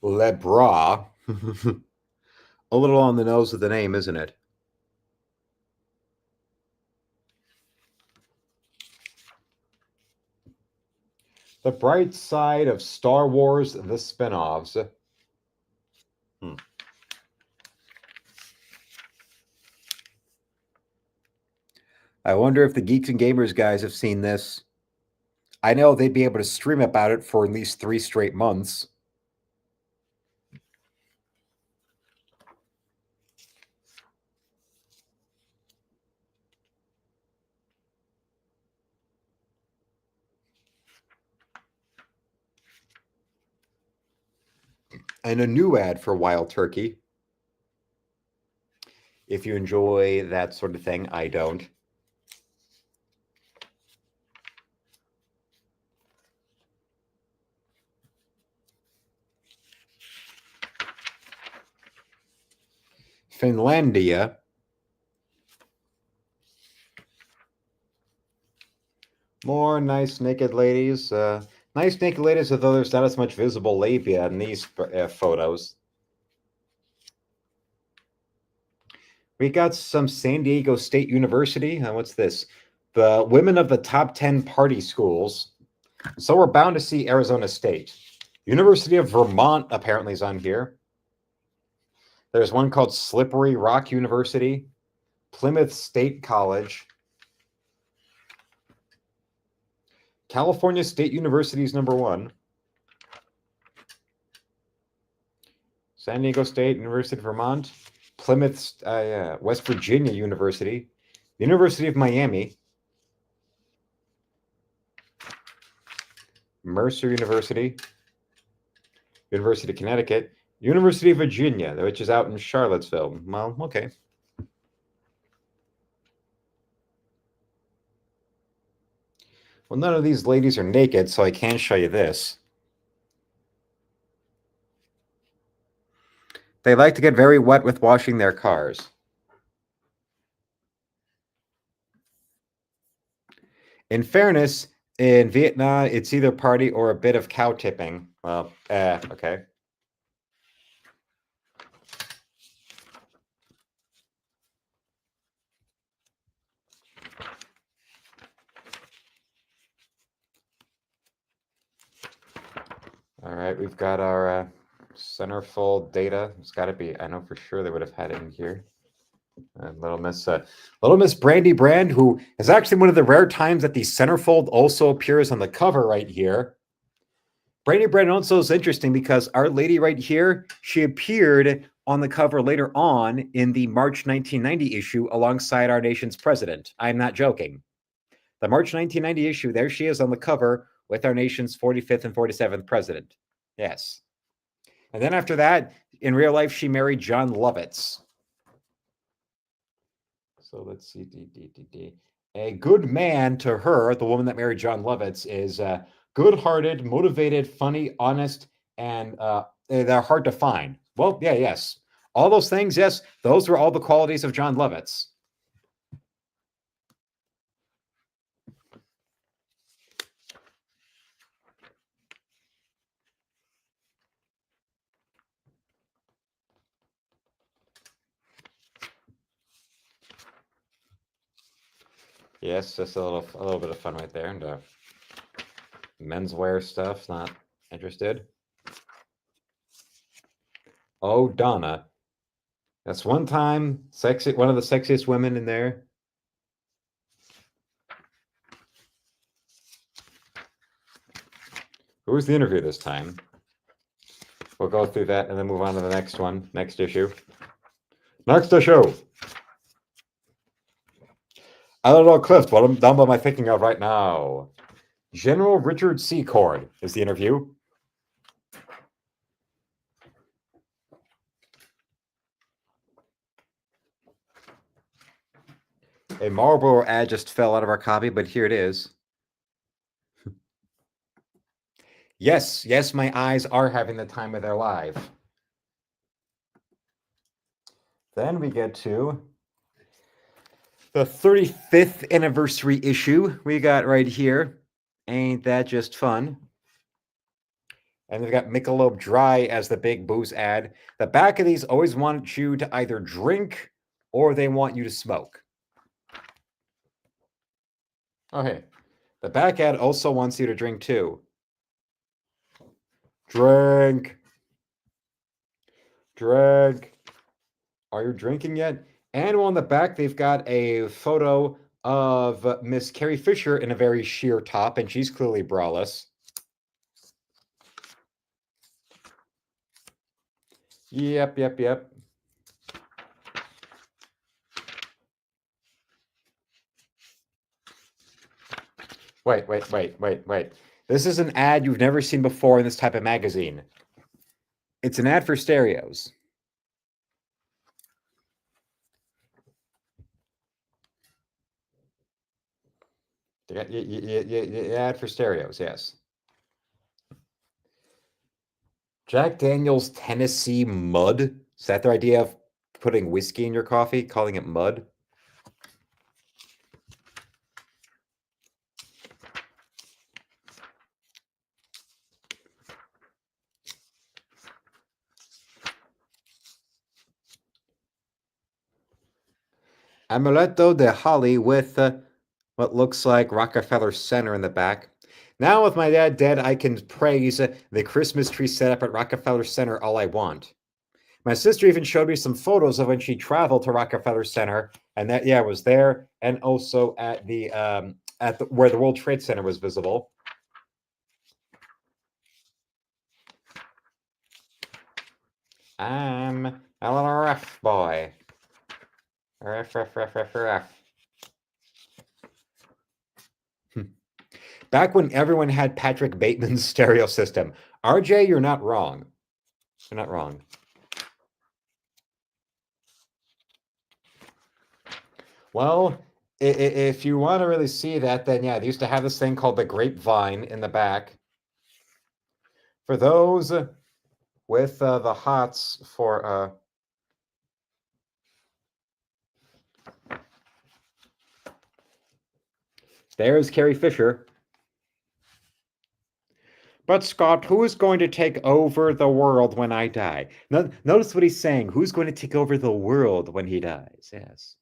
Speaker 1: Le Bras. A little on the nose with the name, isn't it? The Bright Side of Star Wars, the spin-offs. I wonder if the Geeks and Gamers guys have seen this. I know they'd be able to stream about it for at least 3 straight months. And a new ad for Wild Turkey. If you enjoy that sort of thing, I don't. Finlandia. More nice naked ladies. Nice naked ladies, although there's not as much visible labia in these photos. We got some San Diego State University. What's this? The women of the top 10 party schools. So we're bound to see Arizona State. University of Vermont apparently is on here. There's one called Slippery Rock University, Plymouth State College, California State University is number 1. San Diego State, University of Vermont, Plymouth, West Virginia University, University of Miami, Mercer University, University of Connecticut, University of Virginia, which is out in Charlottesville. Well, okay. Well, none of these ladies are naked, so I can't show you this. They like to get very wet with washing their cars. In fairness, in Vietnam, it's either party or a bit of cow tipping. Well, okay. All right, we've got our centerfold data. It's got to be. I know for sure they would have had it in here. Little Miss Brandy Brand, who is actually one of the rare times that the centerfold also appears on the cover right here. Brandy Brand also is interesting because our lady right here, she appeared on the cover later on in the March 1990 issue alongside our nation's president. I'm not joking. The March 1990 issue, there she is on the cover with our nation's 45th and 47th president. Yes. And then after that, in real life, she married John Lovitz. So let's see. A good man to her, the woman that married John Lovitz, is good-hearted, motivated, funny, honest, and they're hard to find. Well, yeah, yes. All those things, yes, those were all the qualities of John Lovitz. Yes, just a little bit of fun right there. And menswear stuff, not interested. Oh, Donna. That's one time, one of the sexiest women in there. Who was the interview this time? We'll go through that and then move on to the next one, next issue. Next issue. I don't know, Cliff, what am I thinking of right now? General Richard Secord is the interview. A Marlboro ad just fell out of our copy, but here it is. Yes, yes, my eyes are having the time of their life. Then we get to the 35th anniversary issue we got right here. Ain't that just fun? And we've got Michelob Dry as the big booze ad. The back of these always want you to either drink or they want you to smoke. Okay. The back ad also wants you to drink too. Drink. Drink. Are you drinking yet? And on the back, they've got a photo of Miss Carrie Fisher in a very sheer top, and she's clearly braless. Yep. Wait. This is an ad you've never seen before in this type of magazine. It's an ad for stereos. Ad for stereos, yes. Jack Daniel's Tennessee Mud? Is that their idea of putting whiskey in your coffee, calling it mud? Amuleto de Holly with what looks like Rockefeller Center in the back. Now, with my dad dead, I can praise the Christmas tree setup at Rockefeller Center all I want. My sister even showed me some photos of when she traveled to Rockefeller Center, and that was there, and also at the where the World Trade Center was visible. I'm a little rough boy. Rough. Back when everyone had Patrick Bateman's stereo system. RJ, you're not wrong. You're not wrong. Well, if you want to really see that, then yeah, they used to have this thing called the grapevine in the back. For those with the hots for there's Carrie Fisher. But Scott, who is going to take over the world when I die? Notice what he's saying. Who's going to take over the world when he dies? Yes.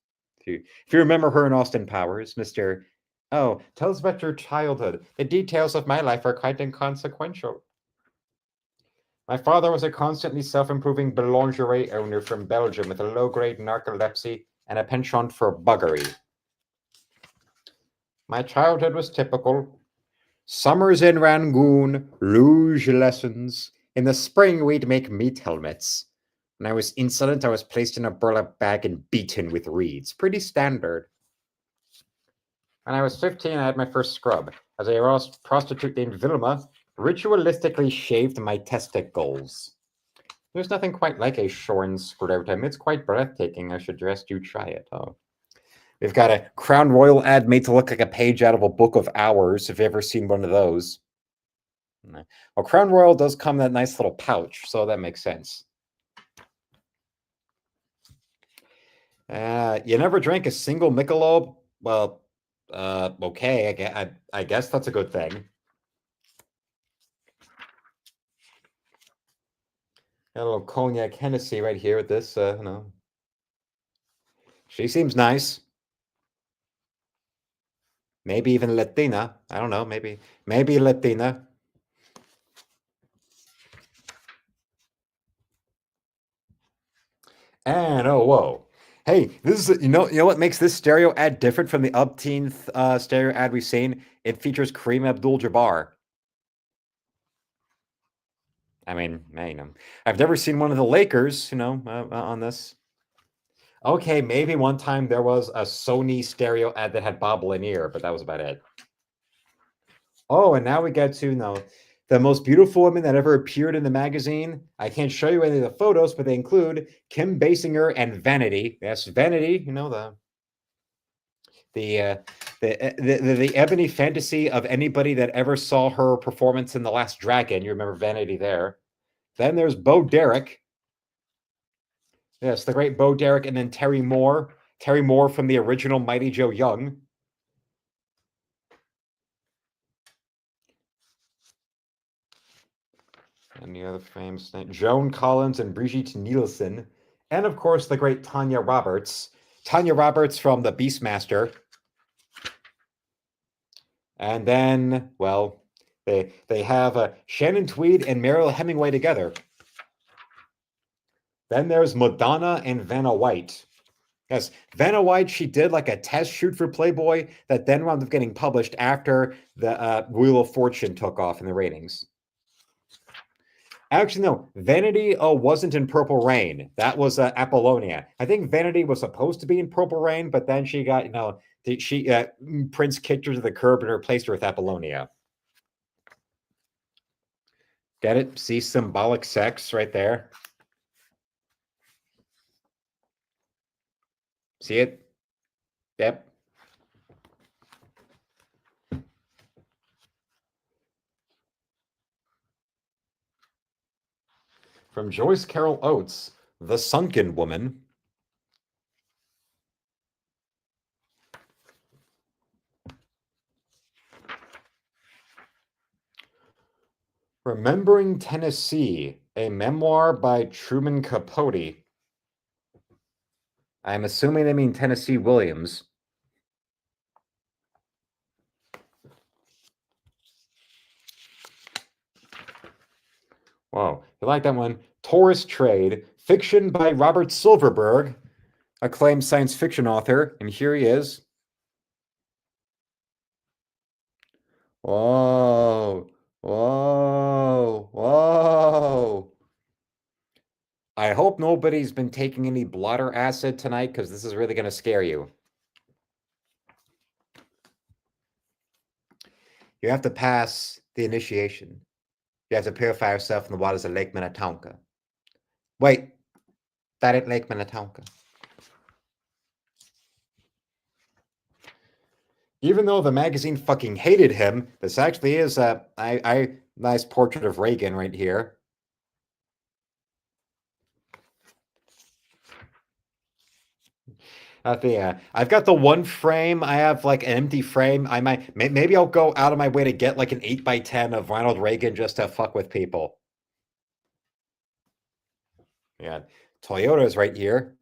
Speaker 1: If you remember her in Austin Powers, Mr. Oh, tell us about your childhood. The details of my life are quite inconsequential. My father was a constantly self-improving boulangerie owner from Belgium with a low-grade narcolepsy and a penchant for buggery. My childhood was typical. Summers in Rangoon, luge lessons. In the spring, we'd make meat helmets. When I was insolent, I was placed in a burlap bag and beaten with reeds. Pretty standard. When I was 15, I had my first scrub. As a prostitute named Vilma, ritualistically shaved my testicles. There's nothing quite like a shorn scrotum. It's quite breathtaking. I suggest you try it. Oh. We've got a Crown Royal ad made to look like a page out of a book of hours. If you've ever seen one of those. Well, Crown Royal does come in that nice little pouch, so that makes sense. You never drank a single Michelob? Well, okay, I guess that's a good thing. Got a little cognac Hennessy right here with this, She seems nice. Maybe even Latina. I don't know, maybe Latina. And oh, whoa. Hey, this is you know what makes this stereo ad different from the upteenth stereo ad we've seen? It features Kareem Abdul-Jabbar. I mean, I've never seen one of the Lakers, on this. Okay, maybe one time there was a Sony stereo ad that had Bob Lanier, but that was about it. Oh, and now we get to the most beautiful women that ever appeared in the magazine. I can't show you any of the photos, but they include Kim Basinger and Vanity. Yes, Vanity. The the ebony fantasy of anybody that ever saw her performance in The Last Dragon. You remember Vanity there. Then there's Bo Derek. Yes, the great Bo Derek, and then Terry Moore. Terry Moore from the original Mighty Joe Young. And the other famous name, Joan Collins and Brigitte Nielsen. And of course, the great Tanya Roberts. Tanya Roberts from The Beastmaster. And then, well, they have Shannon Tweed and Meryl Hemingway together. Then there's Madonna and Vanna White. Yes, Vanna White, she did like a test shoot for Playboy that then wound up getting published after the Wheel of Fortune took off in the ratings. Actually, no, Vanity wasn't in Purple Rain. That was Apollonia. I think Vanity was supposed to be in Purple Rain, but then she got, Prince kicked her to the curb and replaced her with Apollonia. Get it? See symbolic sex right there? See it? Yep. From Joyce Carol Oates, The Sunken Woman. Remembering Tennessee, a memoir by Truman Capote. I'm assuming they mean Tennessee Williams. Wow, you like that one? Taurus Trade, fiction by Robert Silverberg, acclaimed science fiction author, and here he is. Whoa, whoa, whoa. I hope nobody's been taking any blotter acid tonight because this is really going to scare you. You have to pass the initiation. You have to purify yourself in the waters of Lake Minnetonka. Wait, that ain't Lake Minnetonka. Even though the magazine fucking hated him, this actually is a nice portrait of Reagan right here. I've got the one frame. I have like an empty frame. Maybe I'll go out of my way to get like an 8x10 of Ronald Reagan just to fuck with people. Yeah, Toyota's right here.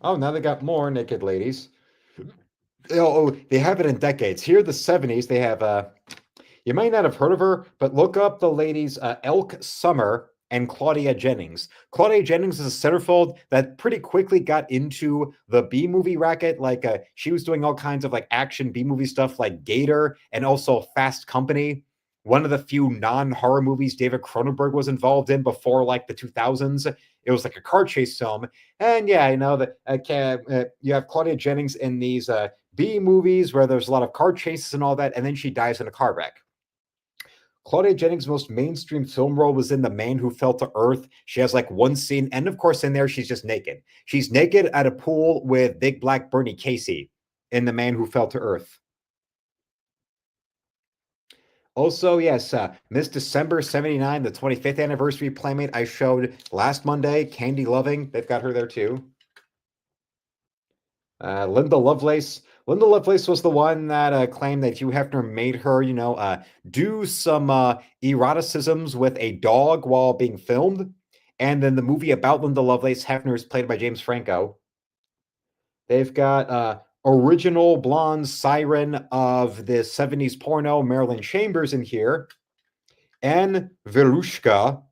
Speaker 1: Oh, now they got more naked ladies. Oh, they have it in decades. Here, the 70s, they have you might not have heard of her, but look up the ladies Elk Summer and Claudia Jennings. Claudia Jennings is a centerfold that pretty quickly got into the B movie racket. Like she was doing all kinds of like action B movie stuff like Gator and also Fast Company. One of the few non-horror movies David Cronenberg was involved in before like the 2000s. It was like a car chase film. And yeah, I know that you have Claudia Jennings in these B movies where there's a lot of car chases and all that, and then she dies in a car wreck. Claudia Jennings' most mainstream film role was in The Man Who Fell to Earth. She has like one scene, and of course, in there, she's just naked. She's naked at a pool with Big Black Bernie Casey in The Man Who Fell to Earth. Also, yes, Miss December 79, the 25th anniversary Playmate I showed last Monday, Candy Loving. They've got her there too. Linda Lovelace. Linda Lovelace was the one that claimed that Hugh Hefner made her, do some eroticisms with a dog while being filmed. And then the movie about Linda Lovelace, Hefner is played by James Franco. They've got original blonde siren of the 70s porno, Marilyn Chambers, in here. And Verushka,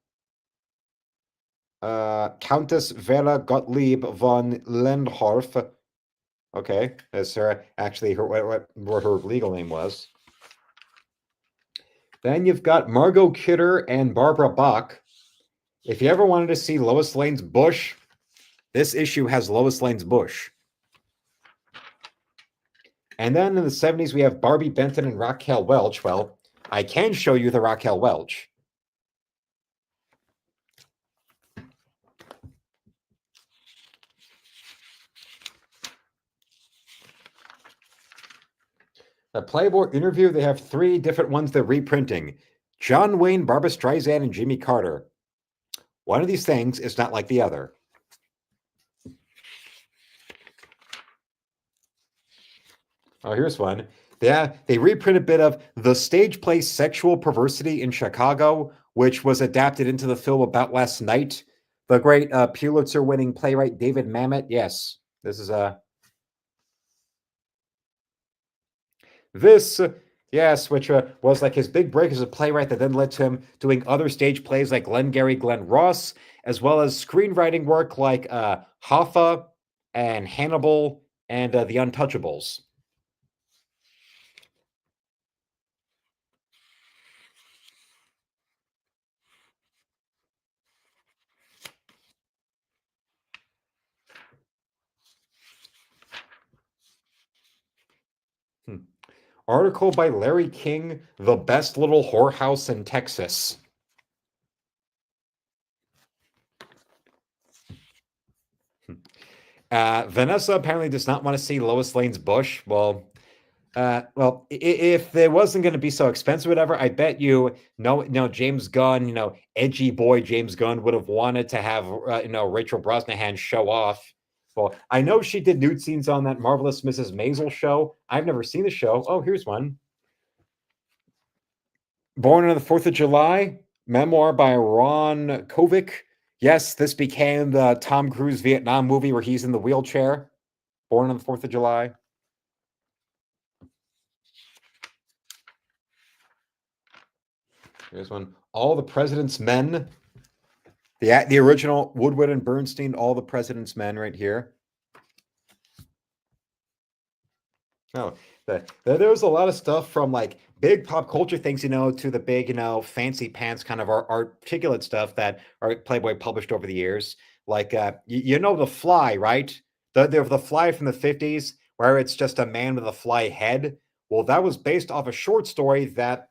Speaker 1: Countess Vera Gottlieb von Lendorf. Okay, that's her actually what her legal name was. Then you've got Margot Kidder and Barbara Bach. If you ever wanted to see Lois Lane's bush, this issue has Lois Lane's bush. And then in the 70s, we have Barbie Benton and Raquel Welch. Well, I can show you the Raquel Welch. The Playboy interview, they have three different ones they're reprinting. John Wayne, Barbra Streisand, and Jimmy Carter. One of these things is not like the other. Oh, here's one. Yeah, they reprint a bit of the stage play Sexual Perversity in Chicago, which was adapted into the film About Last Night. The great Pulitzer-winning playwright David Mamet. Yes, this is a... This, yes, which was like his big break as a playwright that then led to him doing other stage plays like Glengarry Glen Ross, as well as screenwriting work like Hoffa and Hannibal and The Untouchables. Article by Larry King, The Best Little Whorehouse in Texas. Vanessa apparently does not want to see Lois Lane's bush. Well, if it wasn't going to be so expensive, whatever, I bet James Gunn, edgy boy James Gunn would have wanted to have, Rachel Brosnahan show off. Well, I know she did nude scenes on that Marvelous Mrs. Maisel show. I've never seen the show. Oh, here's one. Born on the 4th of July, memoir by Ron Kovic. Yes, this became the Tom Cruise Vietnam movie where he's in the wheelchair. Born on the 4th of July. Here's one. All the President's Men. The original Woodward and Bernstein, All the President's Men right here. Oh, there was a lot of stuff from like big pop culture things, to the big, fancy pants kind of articulate stuff that our Playboy published over the years. Like, The Fly, right? The Fly from the 50s, where it's just a man with a fly head. Well, that was based off a short story that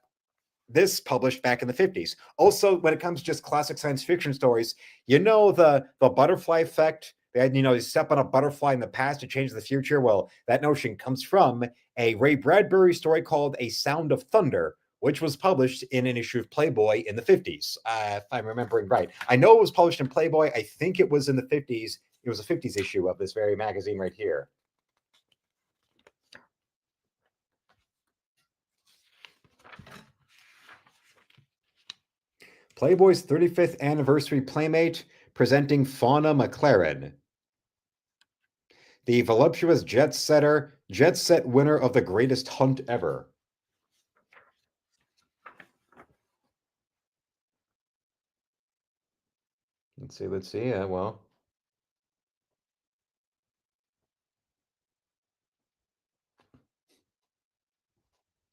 Speaker 1: this published back in the 50s. Also, when it comes to just classic science fiction stories, the butterfly effect. They had, you step on a butterfly in the past to change the future. Well, that notion comes from a Ray Bradbury story called A Sound of Thunder, which was published in an issue of Playboy in the 50s, if I'm remembering right. I know it was published in Playboy. I think it was in the 50s. It was a 50s issue of this very magazine right here. Playboy's 35th anniversary Playmate, presenting Fauna McLaren, the voluptuous jet set winner of the greatest hunt ever. Let's see. Well.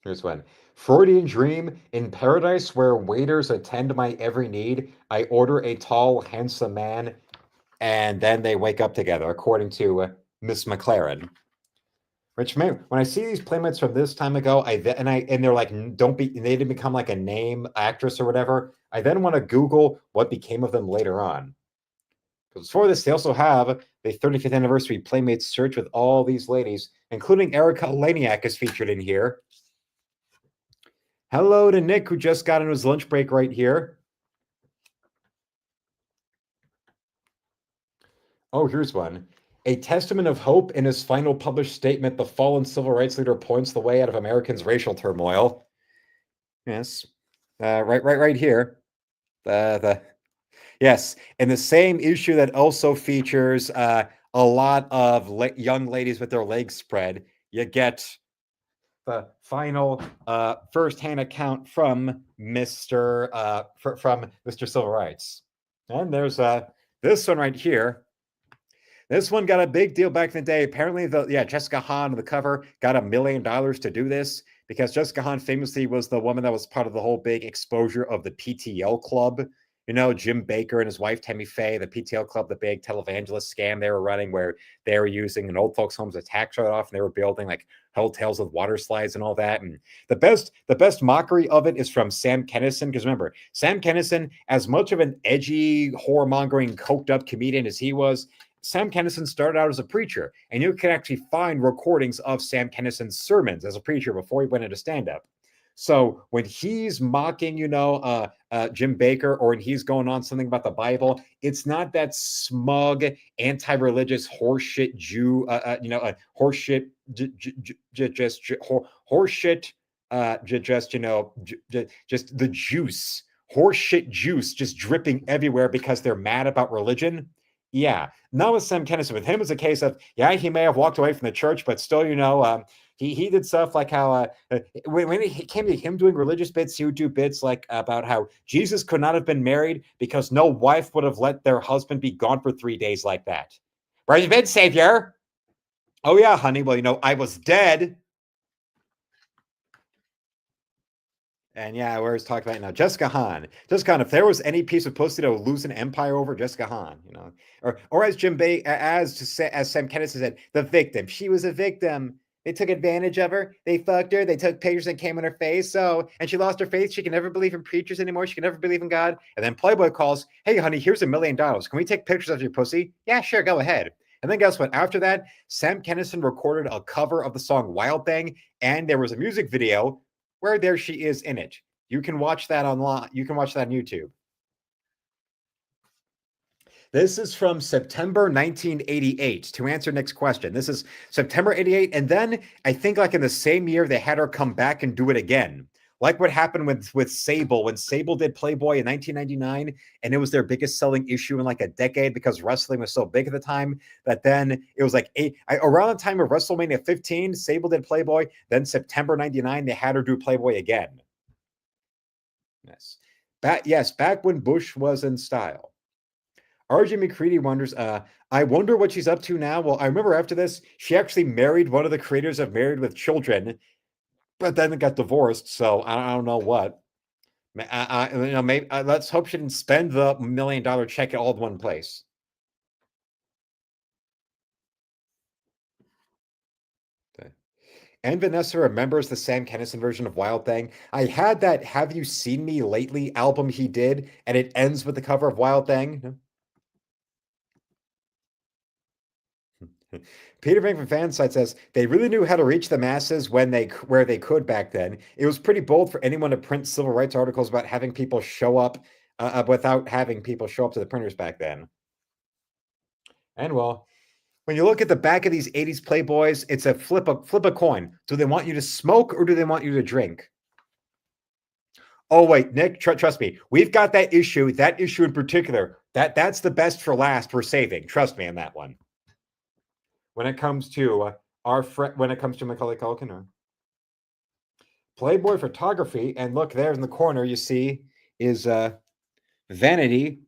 Speaker 1: Here's one. Freudian dream. In paradise where waiters attend my every need, I order a tall, handsome man, and then they wake up together, according to Miss McLaren. Which when I see these playmates from this time ago, and they're like, don't be, they didn't become like a name actress or whatever. I then want to Google what became of them later on. Because for this, they also have the 35th anniversary Playmates search with all these ladies, including Erica Laniak is featured in here. Hello to Nick, who just got into his lunch break right here. Oh, here's one. A testament of hope in his final published statement, the fallen civil rights leader points the way out of Americans' racial turmoil. Yes. Right here. The Yes, and the same issue that also features a lot of young ladies with their legs spread. You get the final first-hand account from Mr. Civil Rights, and there's this one right here. This one got a big deal back in the day. Apparently, Jessica Hahn on the cover got $1 million to do this because Jessica Hahn famously was the woman that was part of the whole big exposure of the PTL Club. You know, Jim Baker and his wife, Tammy Faye, the PTL Club, the big televangelist scam they were running where they were using an old folks' homes as tax write-off, and they were building like hotels with water slides and all that. And the best mockery of it is from Sam Kinison, because remember, Sam Kinison, as much of an edgy, whoremongering, coked up comedian as he was, Sam Kinison started out as a preacher, and you can actually find recordings of Sam Kinison's sermons as a preacher before he went into stand-up. So when he's mocking, Jim Baker, or when he's going on something about the Bible, it's not that smug, anti-religious horseshit Jew, horseshit, horseshit, just the juice, horseshit juice, just dripping everywhere because they're mad about religion. Yeah, not with Sam Kinison. With him, it's a case of, yeah, he may have walked away from the church, but still, he did stuff like how when it came to him doing religious bits, he would do bits like about how Jesus could not have been married because no wife would have let their husband be gone for 3 days like that. Where you been, Savior? Oh yeah, honey. Well, I was dead. And yeah, we're talking about now Jessica Hahn. Jessica Hahn, if there was any piece of pussy to lose an empire over, Jessica Hahn, or as as Sam Kinison said, the victim. She was a victim. They took advantage of her. They fucked her. They took pictures and came in her face. And she lost her faith. She can never believe in preachers anymore. She can never believe in God. And then Playboy calls, "Hey, honey, here's $1 million. Can we take pictures of your pussy?" Yeah, sure, go ahead. And then guess what? After that, Sam Kinison recorded a cover of the song Wild Thing, and there was a music video where there she is in it. You can watch that online. You can watch that on YouTube. This is from September 1988. To answer Nick's question, this is September 88. And then I think like in the same year, they had her come back and do it again. Like what happened with Sable when Sable did Playboy in 1999, and it was their biggest selling issue in like a decade because wrestling was so big at the time that then it was like around the time of WrestleMania 15, Sable did Playboy. Then September 99, they had her do Playboy again. Yes, back when Bush was in style. RJ McCready wonders, I wonder what she's up to now. Well, I remember after this, she actually married one of the creators of Married with Children, but then got divorced. So I don't know what. Maybe let's hope she didn't spend the $1 million check all in one place. Okay. And Vanessa remembers the Sam Kinison version of Wild Thing. I had that Have You Seen Me Lately album he did, and it ends with the cover of Wild Thing. Peter Vink from Fansite says they really knew how to reach the masses where they could back then. It was pretty bold for anyone to print civil rights articles about having people show up without having people show up to the printers back then. And well, when you look at the back of these 80s Playboys, it's a flip a coin. Do they want you to smoke or do they want you to drink? Oh wait, Nick, trust me, we've got that issue in particular. That's the best for last we're saving. Trust me on that one. When it comes to when it comes to Macaulay Culkin or Playboy photography, and look there in the corner, you see is Vanity,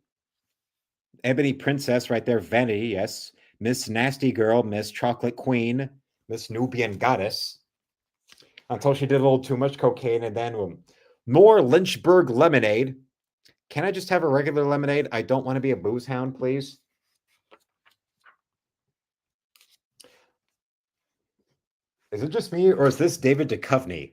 Speaker 1: Ebony Princess right there, Vanity, yes, Miss Nasty Girl, Miss Chocolate Queen, Miss Nubian Goddess, until she did a little too much cocaine, and then more Lynchburg lemonade. Can I just have a regular lemonade? I don't want to be a booze hound, please. Is it just me, or is this David Duchovny?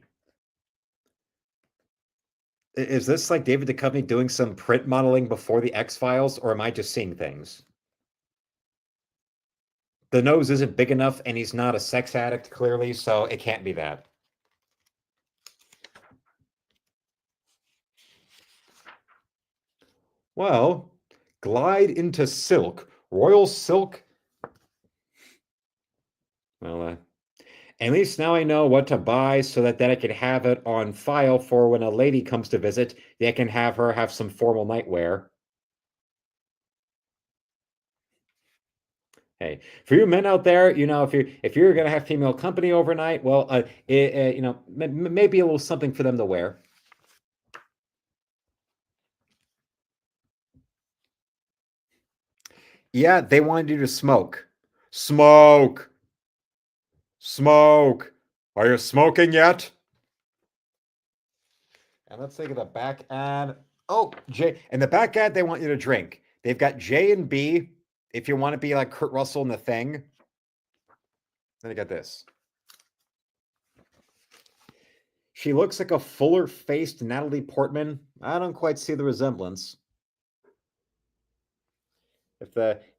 Speaker 1: Is this like David Duchovny doing some print modeling before the X-Files, or am I just seeing things? The nose isn't big enough, and he's not a sex addict, clearly, so it can't be that. Well, glide into silk. Royal silk. Well, at least now I know what to buy so that I can have it on file for when a lady comes to visit. They can have her have some formal nightwear. Hey, for you men out there, if you're gonna have female company overnight, well, maybe a little something for them to wear. Yeah, they wanted you to smoke. Smoke, smoke. Are you smoking yet? And let's take the back ad. Oh, J. And the back ad, they want you to drink. They've got J and B. If you want to be like Kurt Russell in The Thing, then you got this. She looks like a fuller-faced Natalie Portman. I don't quite see the resemblance. If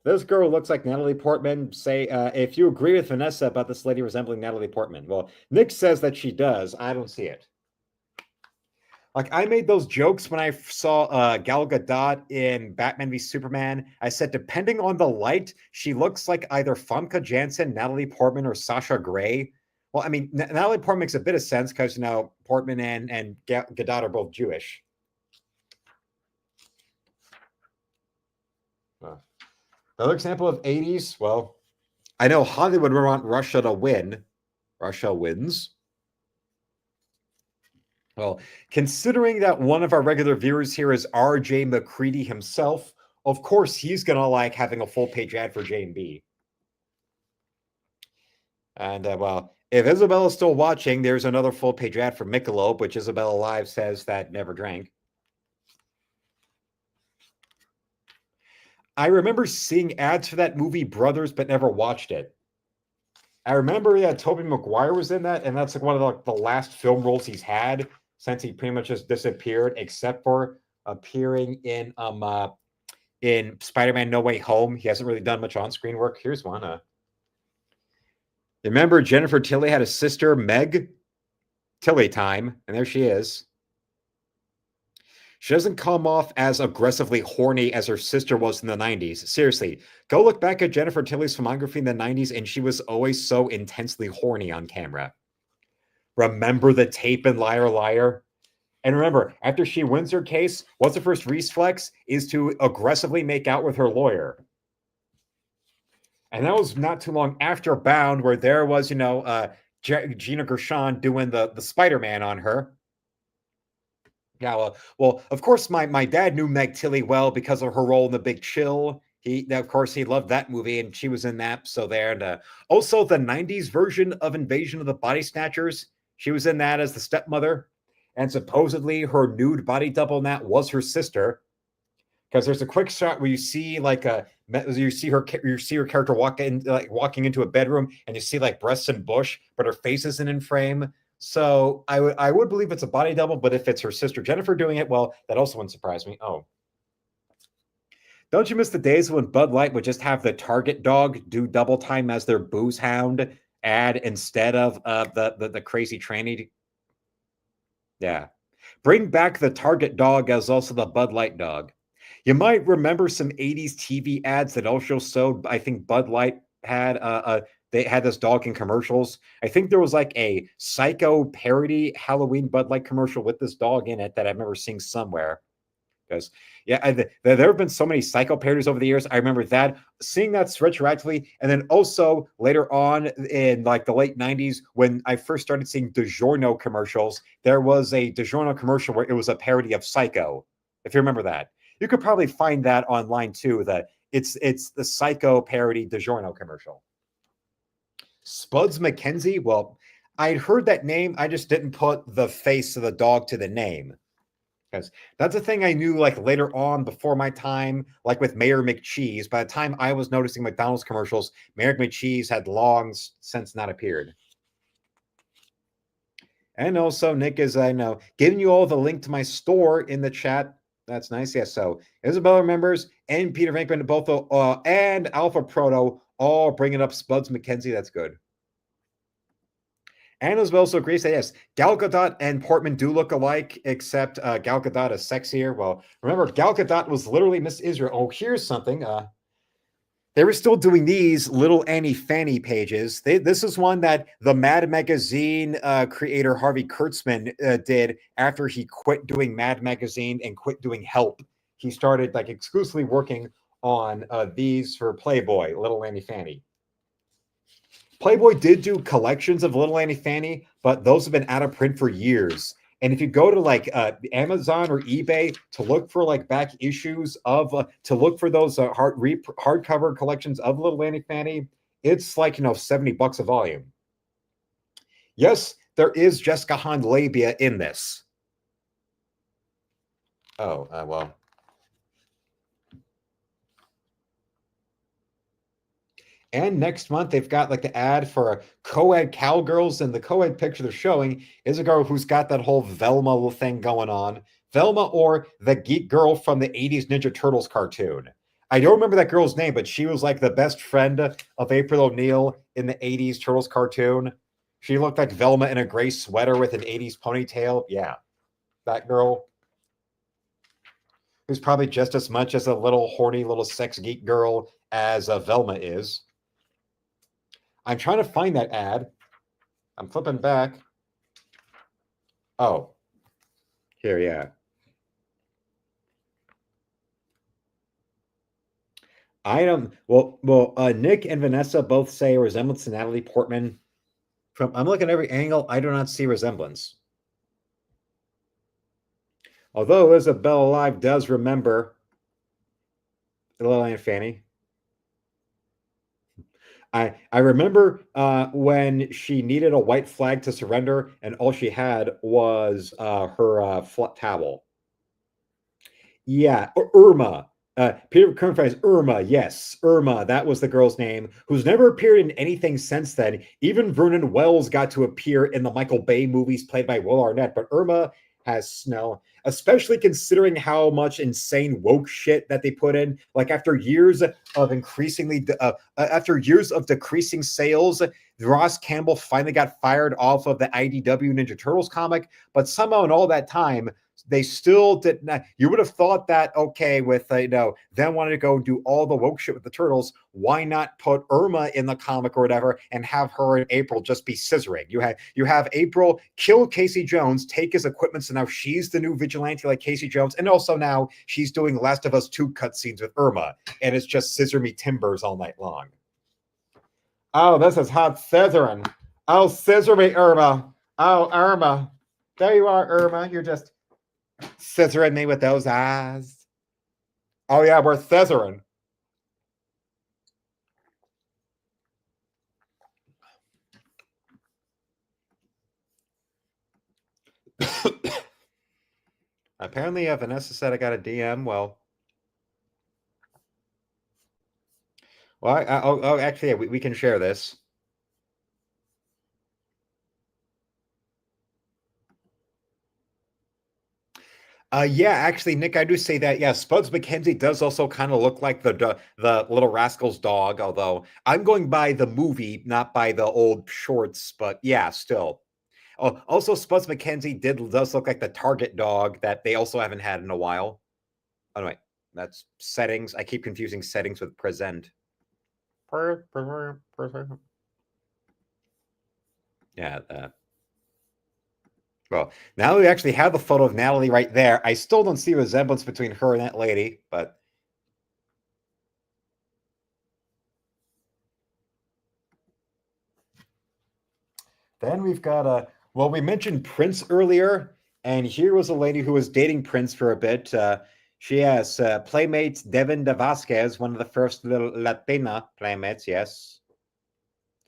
Speaker 1: this girl looks like Natalie Portman, say if you agree with Vanessa about this lady resembling Natalie Portman. Well, Nick says that she does. I don't see it. Like I made those jokes when I saw Gal Gadot in Batman v Superman. I said, depending on the light, she looks like either Famke Janssen, Natalie Portman, or Sasha Grey. Well, I mean, Natalie Portman makes a bit of sense because Portman and Gadot are both Jewish. Another example of 80s. Well, I know Hollywood would want Russia to win. Russia wins. Well, considering that one of our regular viewers here is RJ McCready himself, of course he's going to like having a full page ad for J&B. And well, if Isabella's still watching, there's another full page ad for Michelob, which Isabella Live says that never drank. I remember seeing ads for that movie Brothers, but never watched it. I remember, yeah, Tobey Maguire was in that, and that's like one of the last film roles he's had since he pretty much just disappeared, except for appearing in Spider-Man No Way Home. He hasn't really done much on-screen work. Here's one. Remember Jennifer Tilly had a sister, Meg? Tilly time, and there she is. She doesn't come off as aggressively horny as her sister was in the 90s. Seriously, go look back at Jennifer Tilly's filmography in the 90s, and she was always so intensely horny on camera. Remember the tape in Liar Liar? And remember, after she wins her case, what's her first reflex? Is to aggressively make out with her lawyer. And that was not too long after Bound, where there was, Gina Gershon doing the Spider-Man on her. Yeah, well, of course, my dad knew Meg Tilly well because of her role in The Big Chill. Of course, he loved that movie, and she was in that. So there, and also the '90s version of Invasion of the Body Snatchers. She was in that as the stepmother, and supposedly her nude body double in that was her sister. Because there's a quick shot where you see you see her character walking into a bedroom, and you see like breasts and bush, but her face isn't in frame. So I would believe it's a body double, but if it's her sister Jennifer doing it, well, that also wouldn't surprise me. Oh, don't you miss the days when Bud Light would just have the Target dog do double time as their booze hound ad instead of the crazy tranny? Yeah, bring back the Target dog as also the Bud Light dog. You might remember some 80s TV ads that also showed, I think Bud Light had they had this dog in commercials. I think there was like a Psycho parody Halloween Bud Light commercial with this dog in it that I remember seeing somewhere. Because yeah, there have been so many Psycho parodies over the years. I remember that seeing that retroactively, and then also later on in like the late '90s when I first started seeing DiGiorno commercials. There was a DiGiorno commercial where it was a parody of Psycho. If you remember that, you could probably find that online too. That it's the Psycho parody DiGiorno commercial. Spuds McKenzie. Well, I'd heard that name. I just didn't put the face of the dog to the name. Because that's a thing I knew like later on before my time, like with Mayor McCheese. By the time I was noticing McDonald's commercials, Mayor McCheese had long since not appeared. And also, Nick is, I know, giving you all the link to my store in the chat. That's nice. Yes. So Isabella remembers, and Peter Venkman, both and Alpha Proto all bringing up Spuds McKenzie. That's good. And Isabel also agrees that yes, Gal Gadot and Portman do look alike, except Gal Gadot is sexier. Well, remember, Gal Gadot was literally Miss Israel. Oh, here's something. They were still doing these little Annie Fanny pages. This is one that the Mad Magazine creator Harvey Kurtzman did after he quit doing Mad Magazine and quit doing Help. He started like exclusively working on these for Playboy, Little Annie Fanny. Playboy did do collections of Little Annie Fanny, but those have been out of print for years. And if you go to like Amazon or eBay to look for like back issues of to look for those hardcover collections of Little Annie Fanny, it's like $70 a volume. Yes, there is Jessica Hahn labia in this. Oh well. And next month, they've got like the ad for co-ed cowgirls, and the co-ed picture they're showing is a girl who's got that whole Velma thing going on. Velma, or the geek girl from the 80s Ninja Turtles cartoon. I don't remember that girl's name, but she was like the best friend of April O'Neil in the 80s Turtles cartoon. She looked like Velma in a gray sweater with an 80s ponytail. Yeah, that girl. Who's probably just as much as a little horny little sex geek girl as Velma is. I'm trying to find that ad. I'm flipping back. Oh, here, yeah. Nick and Vanessa both say a resemblance to Natalie Portman. I'm looking at every angle. I do not see resemblance. Although Isabella Live does remember Little Annie Fanny. I remember when she needed a white flag to surrender, and all she had was her flat towel. Yeah, Irma. Peter Kernfries, Irma, yes, Irma. That was the girl's name, who's never appeared in anything since then. Even Vernon Wells got to appear in the Michael Bay movies played by Will Arnett, but Irma has snow, especially considering how much insane woke shit that they put in. Like after years of decreasing sales, Ross Campbell finally got fired off of the IDW Ninja Turtles comic, but somehow in all that time, they still did not. You would have thought that, okay, with them wanting to go and do all the woke shit with the turtles, why not put Irma in the comic or whatever and have her and April just be scissoring? You have April kill Casey Jones, take his equipment, so now she's the new vigilante like Casey Jones, and also now she's doing Last of Us 2 cutscenes with Irma, and it's just scissor me timbers all night long. Oh, this is hot scissoring. Oh, scissor me, Irma. Oh, Irma. There you are, Irma. You're just scissoring me with those eyes. Oh yeah, we're scissoring. Apparently, Vanessa said I got a DM. Well, actually, yeah, we can share this. Yeah, actually, Nick, I do say that. Yeah, Spuds McKenzie does also kind of look like the Little Rascals dog, although I'm going by the movie, not by the old shorts. But yeah, still. Oh, also, Spuds McKenzie does look like the Target dog that they also haven't had in a while. Oh, no, wait, that's settings. I keep confusing settings with present. Yeah. Well, now we actually have the photo of Natalie right there. I still don't see a resemblance between her and that lady, but then we've got we mentioned Prince earlier, and here was a lady who was dating Prince for a bit. She has Playmate Devin De Vasquez, one of the first little Latina Playmates, yes.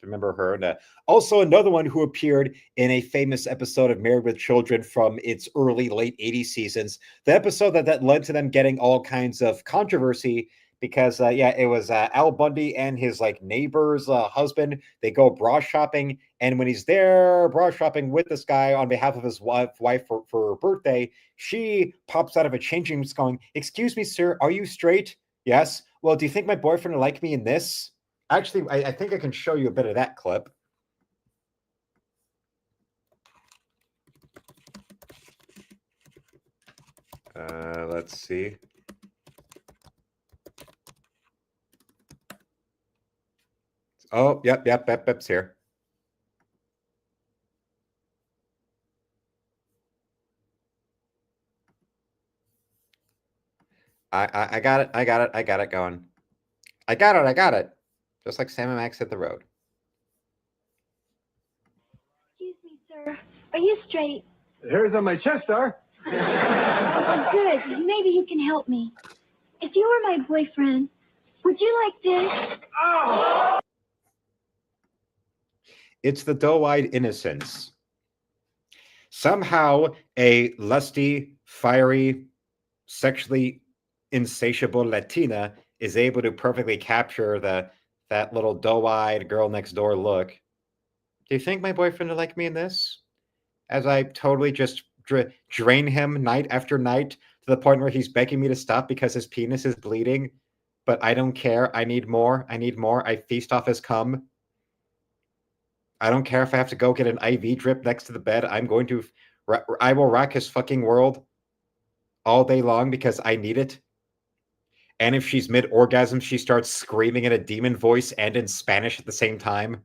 Speaker 1: Remember her. And, also another one who appeared in a famous episode of Married with Children from its early, late 80s seasons. The episode that led to them getting all kinds of controversy because yeah, it was Al Bundy and his like neighbor's husband. They go bra shopping, and when he's there bra shopping with this guy on behalf of his wife for her birthday, she pops out of a changing room going, "Excuse me, sir, are you straight?" Yes. Well, do you think my boyfriend will like me in this? Actually, I think I can show you a bit of that clip. Let's see. Oh, yep, it's here. I got it. I got it. I got it going. I got it. I got it. Just like Sam and Max hit the road.
Speaker 2: Excuse me, sir. Are you straight?
Speaker 3: Hairs on my chest are.
Speaker 2: Oh, good. Maybe you can help me. If you were my boyfriend, would you like this?
Speaker 3: Oh!
Speaker 1: It's the doe-eyed innocence. Somehow, a lusty, fiery, sexually insatiable Latina is able to perfectly capture that little doe-eyed girl next door look. Do you think my boyfriend would like me in this? As I totally just drain him night after night to the point where he's begging me to stop because his penis is bleeding, but I don't care. I need more. I need more. I feast off his cum. I don't care if I have to go get an IV drip next to the bed. I'm going to, I will rock his fucking world all day long because I need it. And if she's mid-orgasm, she starts screaming in a demon voice and in Spanish at the same time.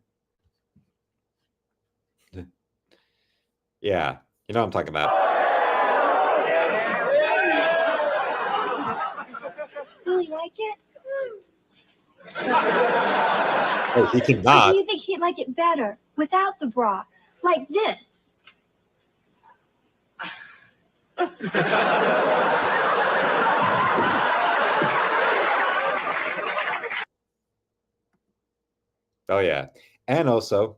Speaker 1: Yeah, you know what I'm talking about.
Speaker 2: Really like it?
Speaker 1: Oh, he
Speaker 2: Or
Speaker 1: cannot.
Speaker 2: do you think he'd like it better without the bra? Like this?
Speaker 1: Oh, yeah. And also,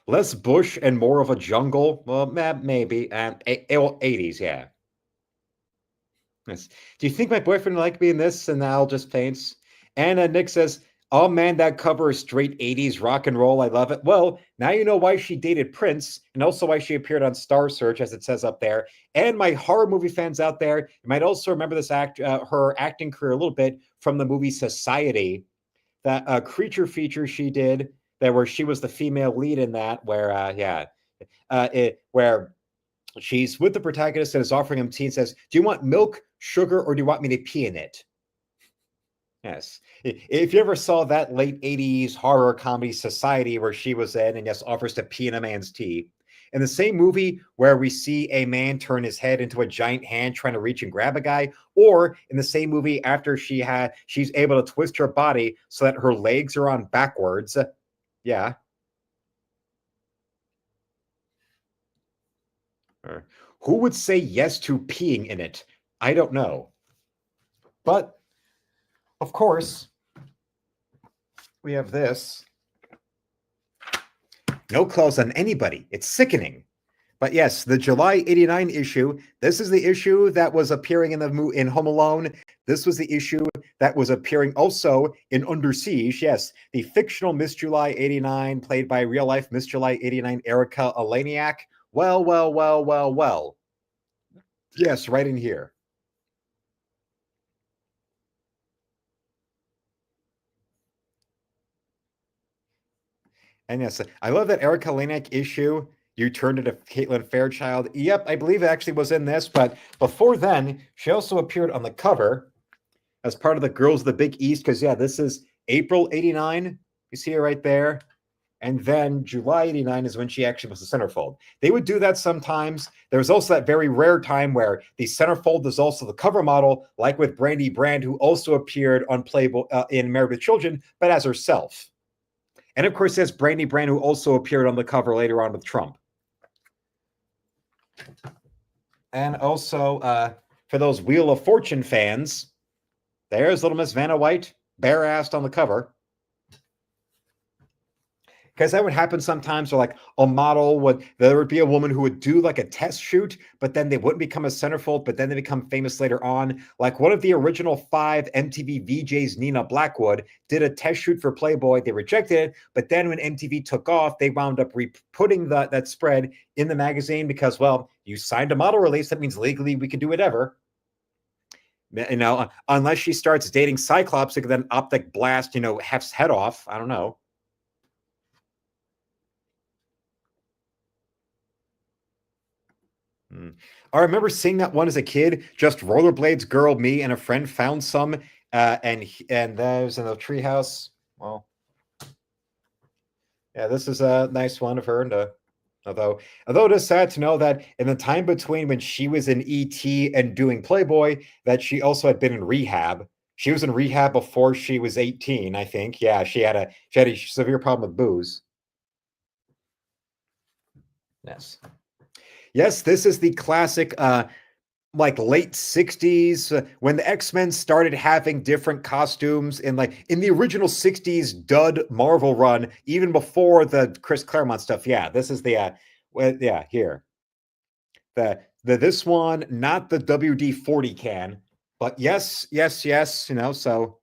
Speaker 1: less bush and more of a jungle. Well, maybe. 80s, yeah. Yes. Do you think my boyfriend would like me in this? And Al just faints. And Nick says, "Oh man, that cover is straight 80s rock and roll. I love it." Well, now you know why she dated Prince and also why she appeared on Star Search, as it says up there. And my horror movie fans out there, you might also remember this her acting career a little bit from the movie Society, that creature feature she did, where she was the female lead in that, where where she's with the protagonist and is offering him tea and says, "Do you want milk, sugar, or do you want me to pee in it?" Yes. If you ever saw that late 80s horror comedy Society where she was in and yes, offers to pee in a man's tea. In the same movie where we see a man turn his head into a giant hand trying to reach and grab a guy, or in the same movie after she's able to twist her body so that her legs are on backwards. Yeah. Who would say yes to peeing in it? I don't know. But of course, we have this. No clothes on anybody. It's sickening. But yes, the July 89 issue, this is the issue that was appearing in Home Alone. This was the issue that was appearing also in Under Siege. Yes, the fictional Miss July 89, played by real-life Miss July 89 Erica Eleniak. Well. Yes, right in here. And yes, I love that Erica Eleniak issue. You turned into Caitlin Fairchild. Yep, I believe it actually was in this, but before then, she also appeared on the cover as part of the Girls of the Big East, because yeah, this is April 89. You see her right there. And then July 89 is when she actually was the centerfold. They would do that sometimes. There was also that very rare time where the centerfold is also the cover model, like with Brandy Brand, who also appeared on Playboy in Married with Children, but as herself. And of course, there's Brandy Brand, who also appeared on the cover later on with Trump. And also, for those Wheel of Fortune fans, there's little Miss Vanna White, bare-assed on the cover. because that would happen sometimes. Or like a model there would be a woman who would do like a test shoot, but then they wouldn't become a centerfold, but then they become famous later on. Like one of the original 5 MTV VJs, Nina Blackwood, did a test shoot for Playboy. They rejected it, but then when MTV took off, they wound up putting that spread in the magazine because, well, you signed a model release. That means legally we can do whatever. Unless she starts dating Cyclops, it could then optic blast, Hef's head off. I don't know. I remember seeing that one as a kid. Just rollerblades, girl, me, and a friend found some, and there's in the treehouse. Well, yeah, this is a nice one of her. And although it is sad to know that in the time between when she was in ET and doing Playboy, that she also had been in rehab. She was in rehab before she was 18, I think. Yeah, she had a severe problem with booze. Yes, this is the classic like late 60s when the X-Men started having different costumes in the original 60s dud Marvel run, even before the Chris Claremont stuff. Yeah, this is the here. This one, not the WD-40 can, but yes, so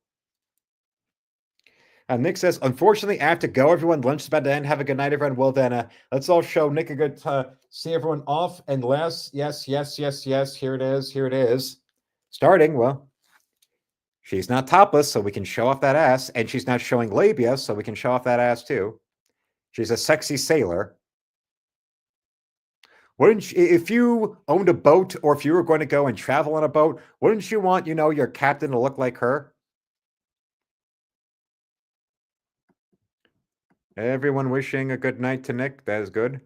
Speaker 1: Nick says, unfortunately, I have to go, everyone. Lunch is about to end. Have a good night, everyone. Well, then, let's all show Nick a good see everyone off. And yes. Here it is. Starting, well, she's not topless, so we can show off that ass. And she's not showing labia, so we can show off that ass, too. She's a sexy sailor. Wouldn't you, if you owned a boat or if you were going to go and travel on a boat, wouldn't you want, your captain to look like her? Everyone wishing a good night to Nick. That is good.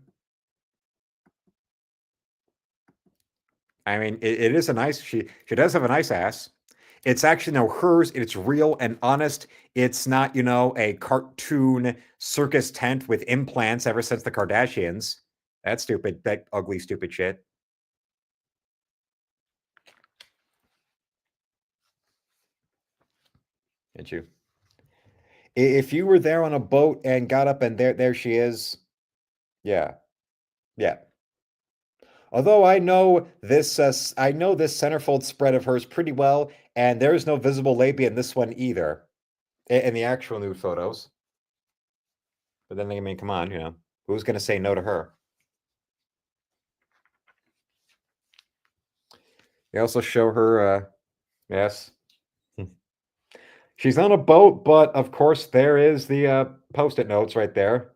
Speaker 1: I mean, it is a nice, she does have a nice ass. It's actually hers. It's real and honest. It's not, a cartoon circus tent with implants ever since the Kardashians. That's stupid. That ugly, stupid shit. Did you? If you were there on a boat and got up and there she is. Yeah. Yeah. Although I know this centerfold spread of hers pretty well, and there is no visible labia in this one either, in the actual nude photos. But then, I mean, come on, who's going to say no to her? They also show her, yes. She's on a boat, but of course there is the Post-it notes right there.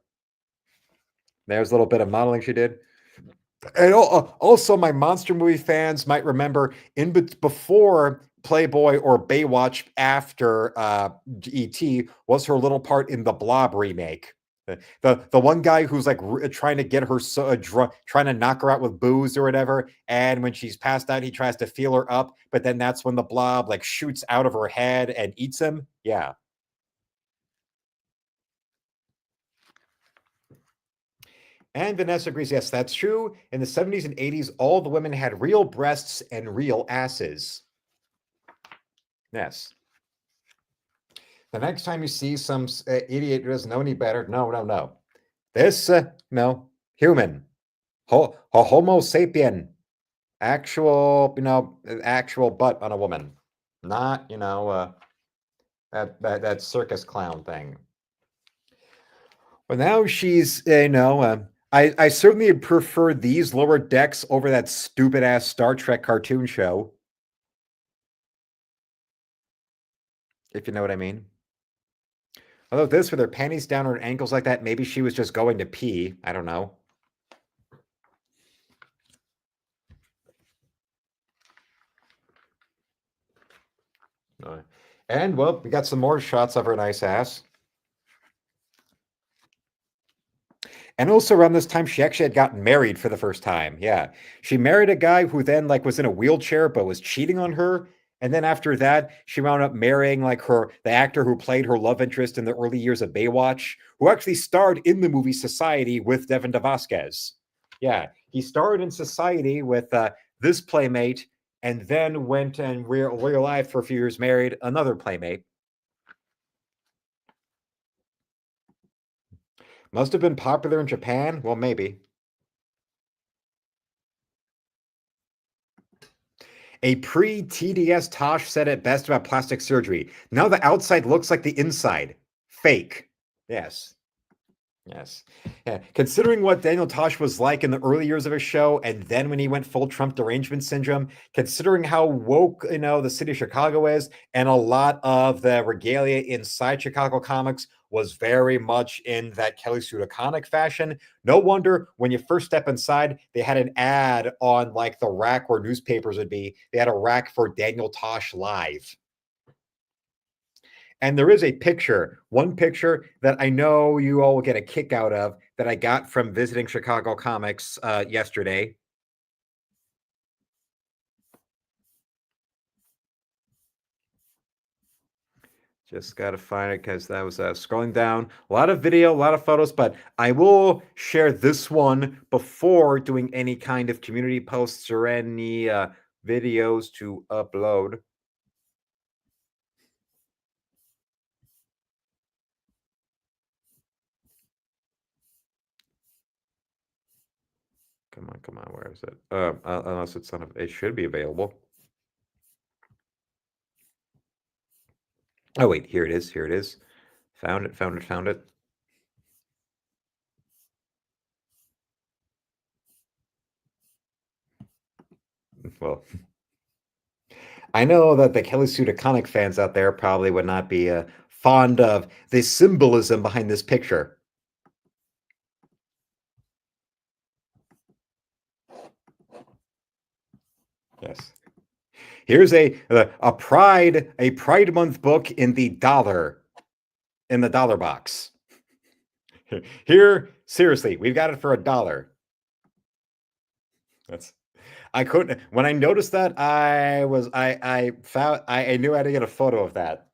Speaker 1: There's a little bit of modeling she did. And also, my monster movie fans might remember before Playboy or Baywatch, after ET, was her little part in the Blob remake. The one guy who's like trying to get her trying to knock her out with booze or whatever, and when she's passed out, he tries to feel her up, but then that's when the Blob like shoots out of her head and eats him. Yeah. And Vanessa agrees, yes, that's true. In the 70s and 80s, all the women had real breasts and real asses. Yes. The next time you see some idiot who doesn't know any better, no. This, no, human. Homo sapien. Actual, actual butt on a woman. Not, that circus clown thing. Well, now she's, I certainly prefer these lower decks over that stupid ass Star Trek cartoon show. If you know what I mean. Although this, with her panties down her ankles like that, maybe she was just going to pee. I don't know. And, well, we got some more shots of her nice ass. And also around this time, she actually had gotten married for the first time. Yeah. She married a guy who then was in a wheelchair but was cheating on her. And then after that, she wound up marrying the actor who played her love interest in the early years of Baywatch, who actually starred in the movie Society with Devin DeVasquez. Yeah. He starred in Society with this Playmate, and then went and real life for a few years, married another Playmate. Must have been popular in Japan. Well, maybe. A pre-TDS Tosh said it best about plastic surgery. Now the outside looks like the inside. Fake. Yes. Yes. Yeah. Considering what Daniel Tosh was like in the early years of his show, and then when he went full Trump derangement syndrome, considering how woke, the city of Chicago is, and a lot of the regalia inside Chicago comics was very much in that Kelly Sue DeConnick fashion. No wonder when you first step inside, they had an ad on like the rack where newspapers would be. They had a rack for Daniel Tosh Live. And there is a picture, one picture that I know you all will get a kick out of that I got from visiting Chicago Comics yesterday. Just got to find it because that was scrolling down. A lot of video, a lot of photos, but I will share this one before doing any kind of community posts or any videos to upload. Come on, where is it? Unless it's not, it should be available. Oh wait, here it is. Here it is. Found it. Found it. Found it. Well, I know that the Kelly Sue DeConnick fans out there probably would not be fond of the symbolism behind this picture. Yes. Here's a Pride Month book in the dollar box. Here, seriously, we've got it for $1. That's I couldn't when I noticed that I knew I had to get a photo of that.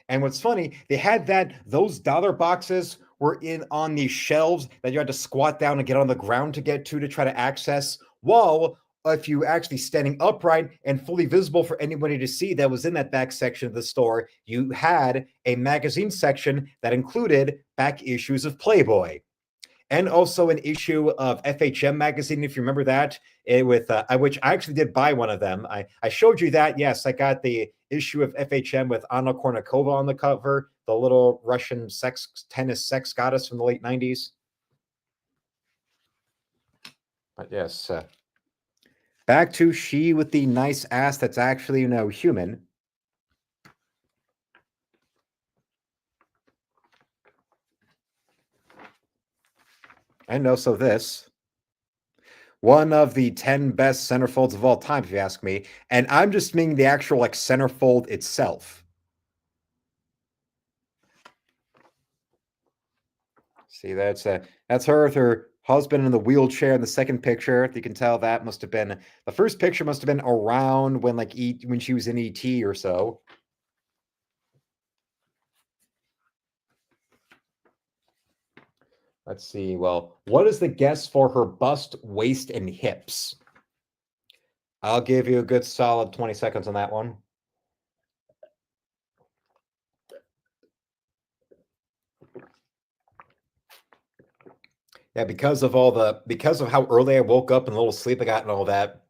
Speaker 1: And what's funny, they had those dollar boxes were in on these shelves that you had to squat down and get on the ground to get to try to access. While if you actually standing upright and fully visible for anybody to see that was in that back section of the store, you had a magazine section that included back issues of Playboy and also an issue of FHM magazine, if you remember that, with which I actually did buy one of them. I showed you that. Yes, I got the issue of FHM with Anna Kournikova on the cover, the little Russian tennis sex goddess from the late 90s. But yes, back to she with the nice ass that's actually human. And also this. One of the 10 best centerfolds of all time, if you ask me. And I'm just meaning the actual centerfold itself. See, that's her with her husband in the wheelchair in the second picture. You can tell that must have been the first picture must have been around when when she was in ET or so. Let's see. Well, what is the guess for her bust, waist, and hips? I'll give you a good solid 20 seconds on that one. Yeah, because of how early I woke up and the little sleep I got and all that,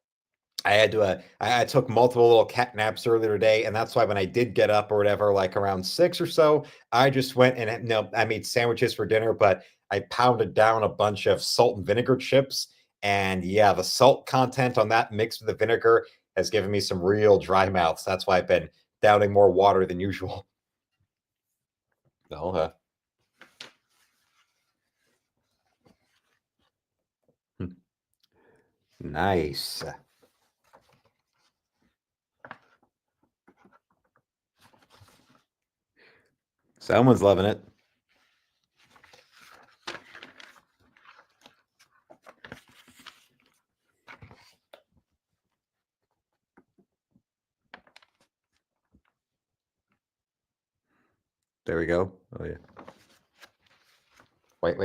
Speaker 1: I had to I took multiple little cat naps earlier today, and that's why when I did get up or whatever, like around 6 or so, I just went and I made sandwiches for dinner, but I pounded down a bunch of salt and vinegar chips. And yeah, the salt content on that mixed with the vinegar has given me some real dry mouths. That's why I've been downing more water than usual. No, nice. Someone's loving it. There we go. Oh yeah. Wait.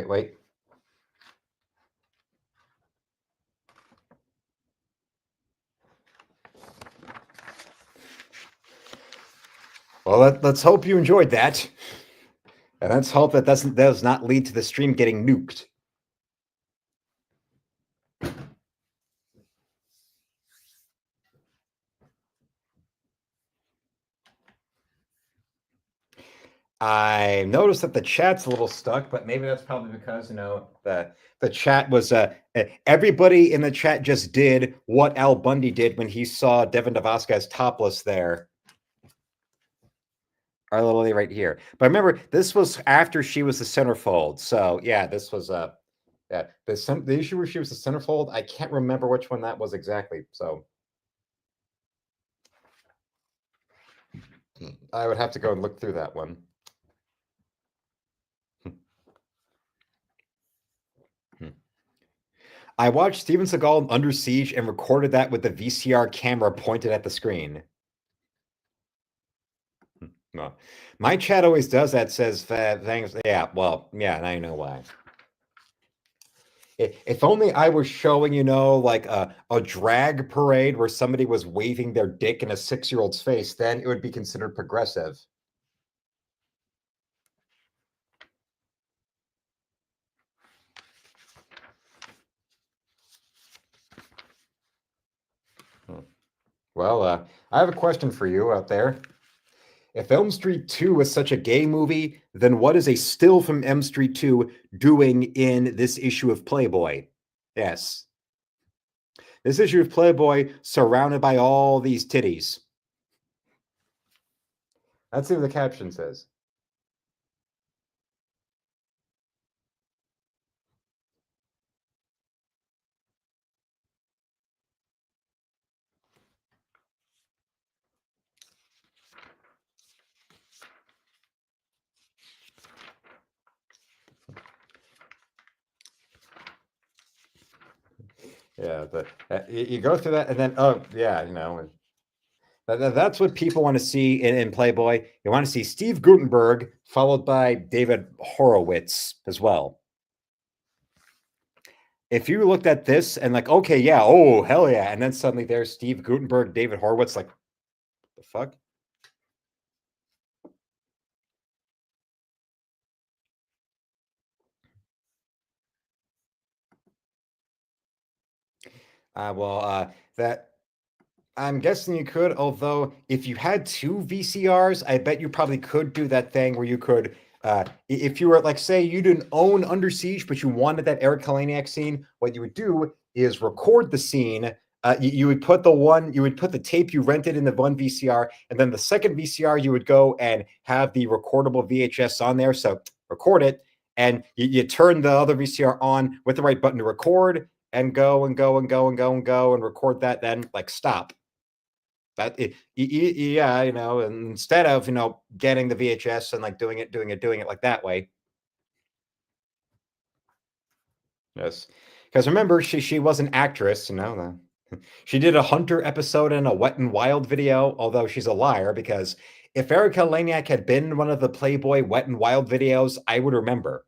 Speaker 1: Well, let's hope you enjoyed that. And let's hope that does not lead to the stream getting nuked. I noticed that the chat's a little stuck, but maybe that's probably because the chat was everybody in the chat just did what Al Bundy did when he saw Devin DeVasquez topless there. Our little lady right here. But remember, this was after she was the centerfold. So yeah, this was yeah, the issue where she was the centerfold. I can't remember which one that was exactly. So I would have to go and look through that one. I watched Steven Seagal Under Siege and recorded that with the VCR camera pointed at the screen. No. My chat always does that, says thanks. Yeah, well, yeah, and I know why. If only I was showing, like a drag parade where somebody was waving their dick in a 6-year-old's face, then it would be considered progressive. Well, I have a question for you out there. If Elm Street 2 is such a gay movie, then what is a still from Elm Street 2 doing in this issue of Playboy? Yes. This issue of Playboy surrounded by all these titties. Let's see what the caption says. Yeah, but you go through that, and then that's what people want to see in Playboy. You want to see Steve Gutenberg followed by David Horowitz as well. If you looked at this and like, okay, yeah, oh hell yeah, and then suddenly there's Steve Gutenberg, David Horowitz, like, the fuck? That I'm guessing you could, although if you had 2 VCRs, I bet you probably could do that thing where you could, if you were like, say you didn't own Under Siege, but you wanted that Eric Kalaniak scene, what you would do is record the scene. You would put the tape you rented in the one VCR, and then the second VCR you would go and have the recordable VHS on there. So record it, and you turn the other VCR on with the right button to record, and go and go and go and go and go and record that. Then like stop. Yeah, and instead of getting the VHS and like doing it like that way. Yes, because remember, she was an actress, she did a Hunter episode and a Wet and Wild video, although she's a liar, because if Erica Laniak had been in one of the Playboy Wet and Wild videos, I would remember.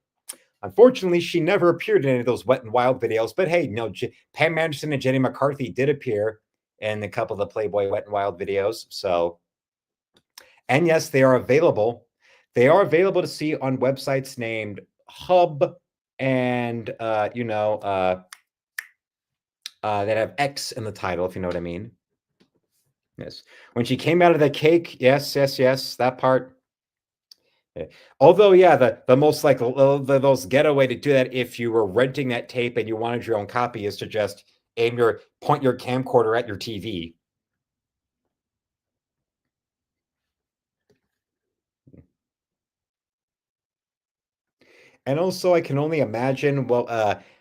Speaker 1: Unfortunately, she never appeared in any of those Wet and Wild videos, but hey, Pam Anderson and Jenny McCarthy did appear in a couple of the Playboy Wet and Wild videos. So, and yes, they are available. They are available to see on websites named Hub and that have X in the title, if you know what I mean. Yes. When she came out of the cake, yes, that part. Yeah. Although, yeah, the most like the most ghetto way to do that, if you were renting that tape and you wanted your own copy, is to just point your camcorder at your TV. And also, I can only imagine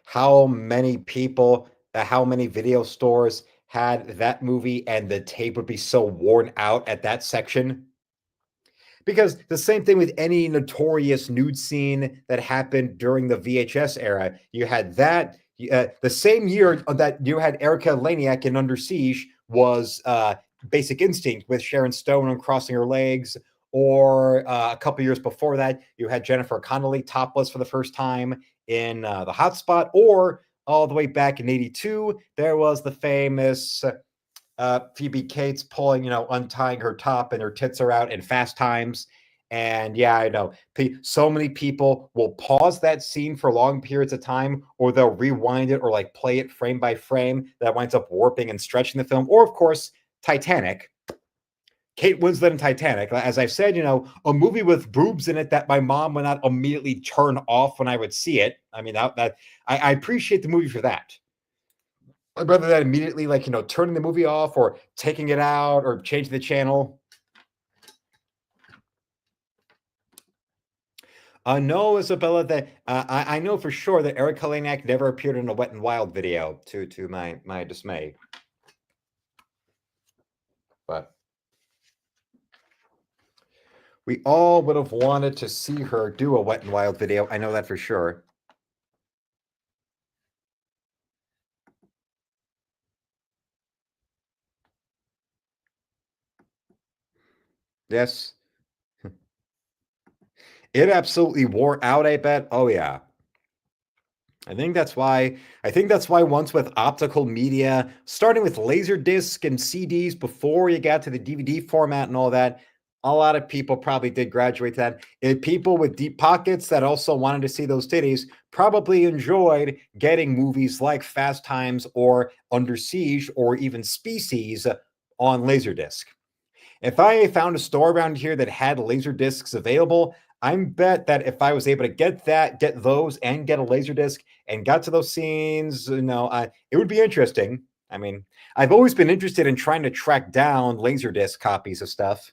Speaker 1: how many people, how many video stores had that movie, and the tape would be so worn out at that section. Because the same thing with any notorious nude scene that happened during the VHS era. You had that. The same year that you had Erica Laniak in Under Siege was Basic Instinct with Sharon Stone uncrossing her legs. Or a couple years before that, you had Jennifer Connelly topless for the first time in The Hot Spot. Or all the way back in '82, there was the famous Phoebe Cates pulling, untying her top and her tits are out in Fast Times. And yeah, I know. So many people will pause that scene for long periods of time, or they'll rewind it or like play it frame by frame. That winds up warping and stretching the film. Or, of course, Titanic. Kate Winslet in Titanic. As I've said, a movie with boobs in it that my mom would not immediately turn off when I would see it. I mean, I appreciate the movie for that. Rather than immediately, like, turning the movie off or taking it out or changing the channel. No, Isabella, that I know for sure that Eric Kalaniak never appeared in a Wet and Wild video, to my dismay. But we all would have wanted to see her do a Wet and Wild video. I know that for sure. Yes. It absolutely wore out, I bet. Oh, yeah. I think that's why once with optical media, starting with Laserdisc and CDs before you got to the DVD format and all that, a lot of people probably did graduate to that. And people with deep pockets that also wanted to see those titties probably enjoyed getting movies like Fast Times or Under Siege or even Species on Laserdisc. If I found a store around here that had laser discs available, I bet that if I was able to get those and get a laser disc and got to those scenes, it would be interesting. I mean, I've always been interested in trying to track down laser disc copies of stuff.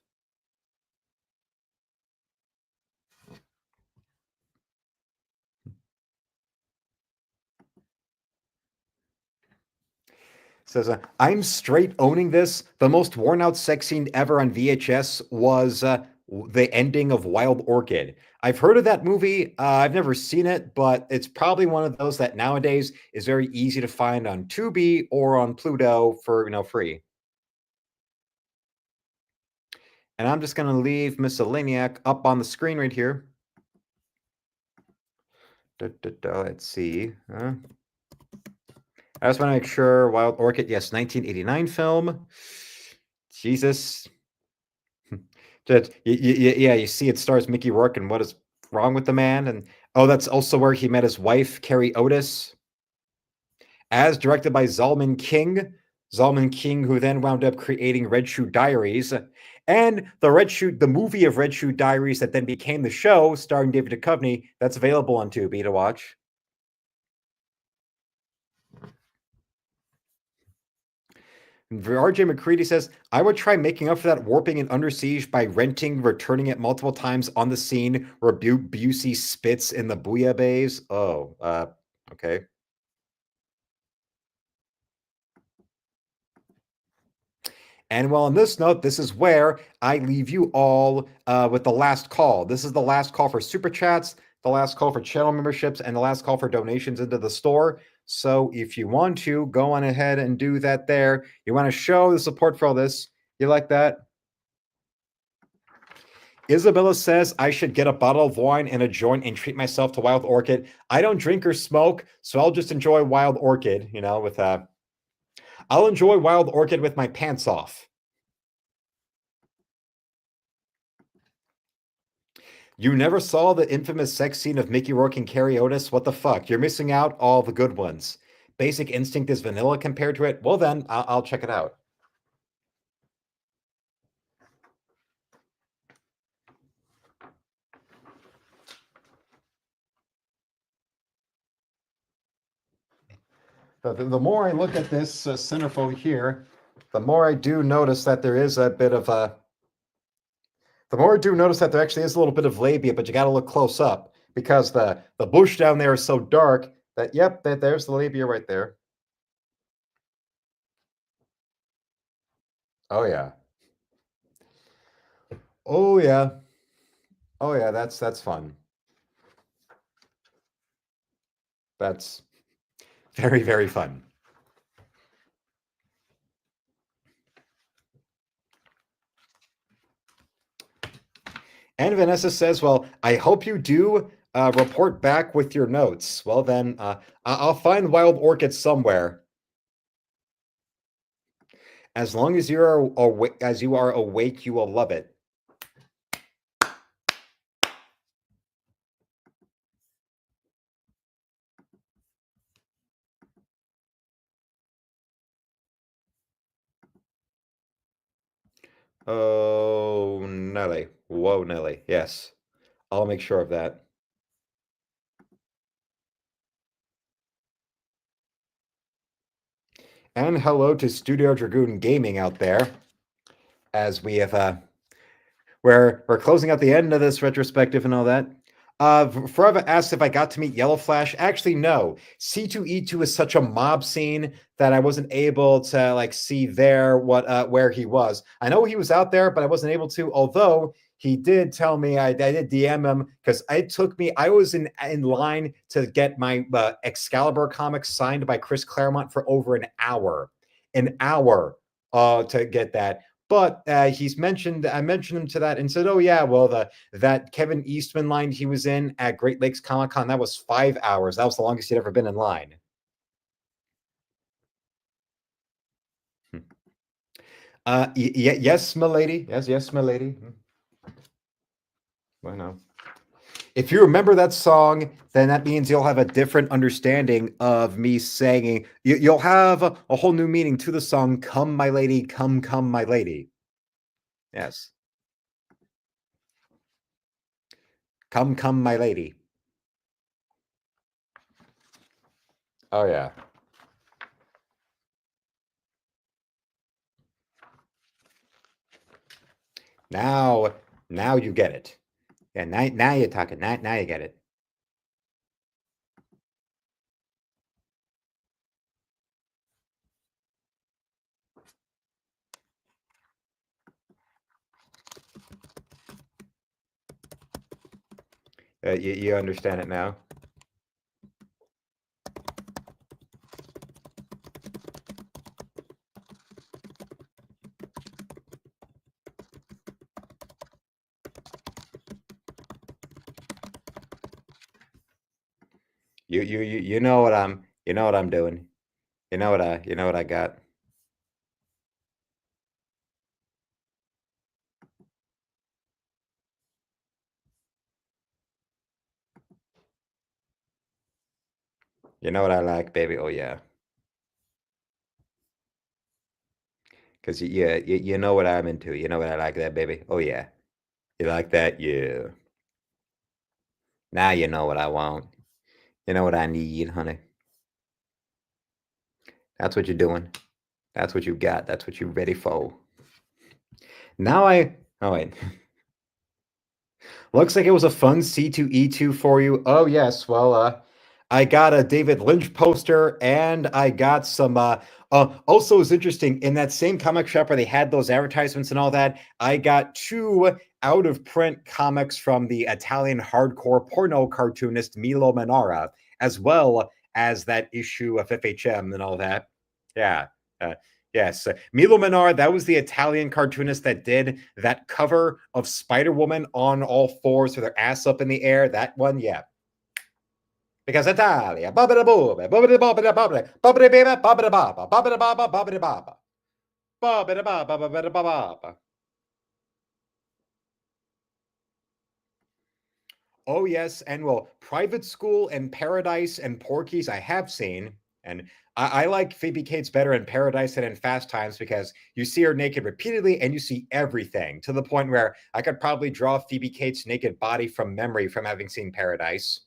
Speaker 1: Says, I'm straight owning this. The most worn out sex scene ever on VHS was the ending of Wild Orchid. I've heard of that movie. I've never seen it, but it's probably one of those that nowadays is very easy to find on Tubi or on Pluto for free. And I'm just going to leave Miscellaneac up on the screen right here. Let's see. I just want to make sure Wild Orchid, yes, 1989 film. Jesus. Yeah, you see it stars Mickey Rourke and What Is Wrong with the Man? And that's also where he met his wife, Carrie Otis. As directed by Zalman King. Zalman King, who then wound up creating Red Shoe Diaries. And the movie of Red Shoe Diaries that then became the show starring David Duchovny, that's available on Tubi to watch. RJ McCready says, I would try making up for that warping in Under Siege by returning it multiple times on the scene where Busey spits in the bouillabaisse. Oh, okay. And well, on this note, this is where I leave you all with the last call. This is the last call for Super Chats, the last call for channel memberships, and the last call for donations into the store. So if you want to, go on ahead and do that there. You want to show the support for all this. You like that? Isabella says I should get a bottle of wine and a joint and treat myself to Wild Orchid. I don't drink or smoke, so I'll just enjoy Wild Orchid, I'll enjoy Wild Orchid with my pants off. You never saw the infamous sex scene of Mickey Rourke and Carrie Otis? What the fuck? You're missing out all the good ones. Basic Instinct is vanilla compared to it? Well, then, I'll check it out. The more I look at this centerfold here, the more I do notice that there is a bit of a... The more I do notice that there actually is a little bit of labia, but you got to look close up because the bush down there is so dark that, yep, there's the labia right there. Oh, yeah. Oh, yeah. Oh, yeah, that's fun. That's very, very fun. And Vanessa says, well, I hope you do report back with your notes. Well, then I'll find Wild Orchid somewhere. As long as you are awake, you will love it. Oh, Nelly. Whoa, Nelly. Yes. I'll make sure of that. And hello to Studio Dragoon Gaming out there, as we have we're closing out the end of this retrospective and all that. Forever asked if I got to meet Yellow Flash. Actually, no. C2E2 is such a mob scene that I wasn't able to like see there what where he was. I know he was out there, but I wasn't able to. Although he did tell me, I did DM him because it took me. I was in line to get my Excalibur comics signed by Chris Claremont for over an hour to get that. But he's mentioned, I mentioned him to that and said, "Oh yeah, well that Kevin Eastman line he was in at Great Lakes Comic Con, that was 5 hours. That was the longest he'd ever been in line." Yes, my lady. Yes, my lady. Well, no. If you remember that song, then that means you'll have a different understanding of me saying. You'll have a whole new meaning to the song. Come, my lady. Come, my lady. Yes. Come, my lady. Oh yeah. Now you get it. Yeah, now you're talking. Now you get it. You understand it now. You know what I'm doing. You know what I got. You know what I like, baby. Oh yeah. Cause you know what I'm into. You know what I like that, baby. Oh yeah. You like that? Yeah. Now you know what I want. You know what I need, honey. That's what you're doing. That's what you got. That's what you're ready for. Now oh wait. Looks like it was a fun C2E2 for you. Oh yes, well, I got a David Lynch poster, and I got some. Also, it's interesting in that same comic shop where they had those advertisements and all that. I got two out of print comics from the Italian hardcore porno cartoonist Milo Manara, as well as that issue of FHM and all that. Yeah. Uh, Yes, Milo Manara, that was the Italian cartoonist that did that cover of Spider-Woman on all fours with her ass up in the air. That one, yeah. Because Italia, babada booba, babada babada babada, babada baba, babada baba, babada baba, babada baba, babada baba, babada baba. Oh yes, and well, Private School and Paradise and Porky's I have seen, and I like Phoebe Cates better in Paradise than in Fast Times because you see her naked repeatedly and you see everything to the point where I could probably draw Phoebe Cates' naked body from memory from having seen Paradise.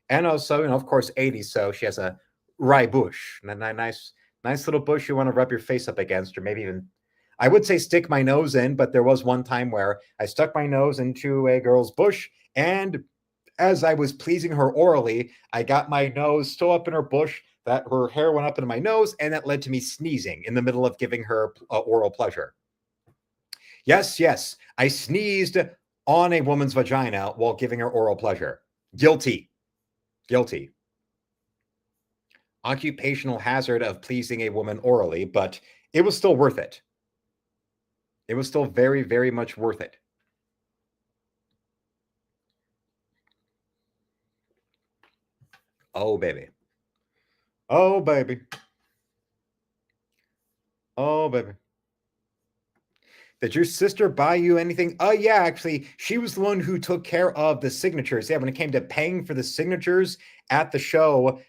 Speaker 1: And also, of course, 80s, so she has a rye bush, nice little bush you want to rub your face up against, or maybe even I would say stick my nose in, but there was one time where I stuck my nose into a girl's bush, and as I was pleasing her orally, I got my nose so up in her bush that her hair went up into my nose, and that led to me sneezing in the middle of giving her oral pleasure. Yes, I sneezed on a woman's vagina while giving her oral pleasure. Guilty. Occupational hazard of pleasing a woman orally, but it was still worth it. It was still very, very much worth it. Oh, baby. Oh, baby. Oh, baby. Did your sister buy you anything? Oh yeah, actually, she was the one who took care of the signatures. Yeah, when it came to paying for the signatures at the show,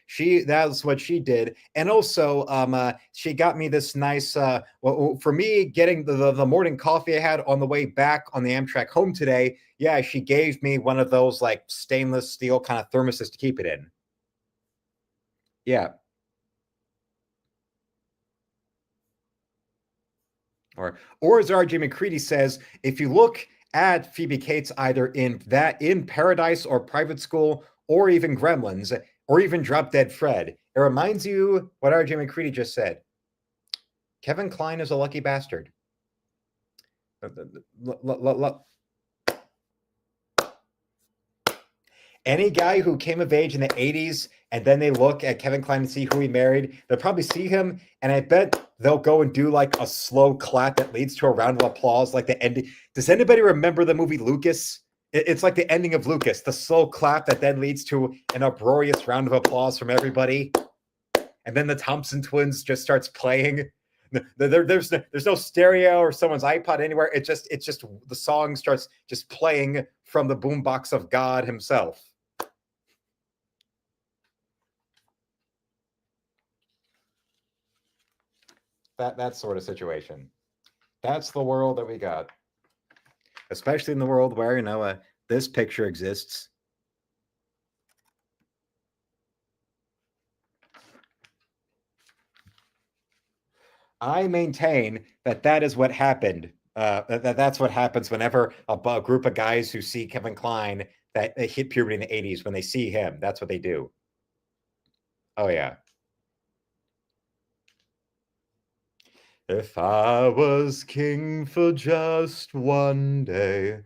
Speaker 1: that's what she did. And also, she got me this nice. Well, for me, getting the morning coffee I had on the way back on the Amtrak home today. Yeah, she gave me one of those like stainless steel kind of thermoses to keep it in. Yeah. Or as RJ McCready says, if you look at Phoebe Cates either in Paradise or Private School or even Gremlins or even Drop Dead Fred, it reminds you what RJ McCready just said. Kevin Kline is a lucky bastard. Any guy who came of age in the 80s and then they look at Kevin Kline and see who he married, they'll probably see him, and I bet they'll go and do like a slow clap that leads to a round of applause, like the ending. Does anybody remember the movie Lucas? It's like the ending of Lucas, the slow clap that then leads to an uproarious round of applause from everybody. And then the Thompson twins just starts playing. There's no stereo or someone's iPod anywhere. It's just the song starts just playing from the boombox of God himself. That sort of situation. That's the world that we got. Especially in the world where, this picture exists. I maintain that is what happened. That's what happens whenever a group of guys who see Kevin Kline that they hit puberty in the 80s, when they see him, that's what they do. Oh, yeah. If I was king for just one day,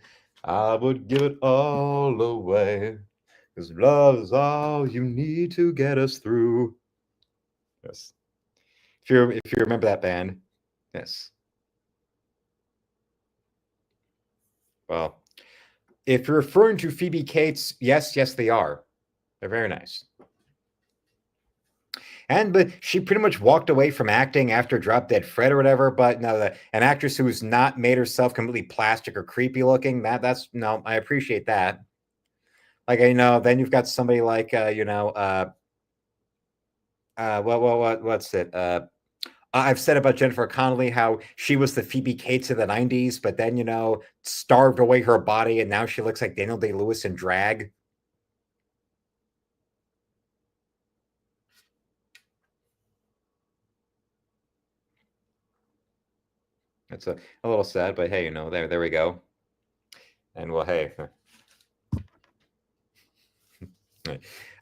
Speaker 1: I would give it all away. Because love is all you need to get us through. Yes. If you remember that band. Yes. Well, if you're referring to Phoebe Cates, yes, they are. They're very nice. But she pretty much walked away from acting after Drop Dead Fred or whatever. But no, an actress who's not made herself completely plastic or creepy looking, that's no, I appreciate that. Like, then you've got somebody like, what's it? I've said about Jennifer Connelly how she was the Phoebe Cates of the 90s, but then, starved away her body, and now she looks like Daniel Day-Lewis in drag. It's a little sad, but hey, there we go. And well, hey.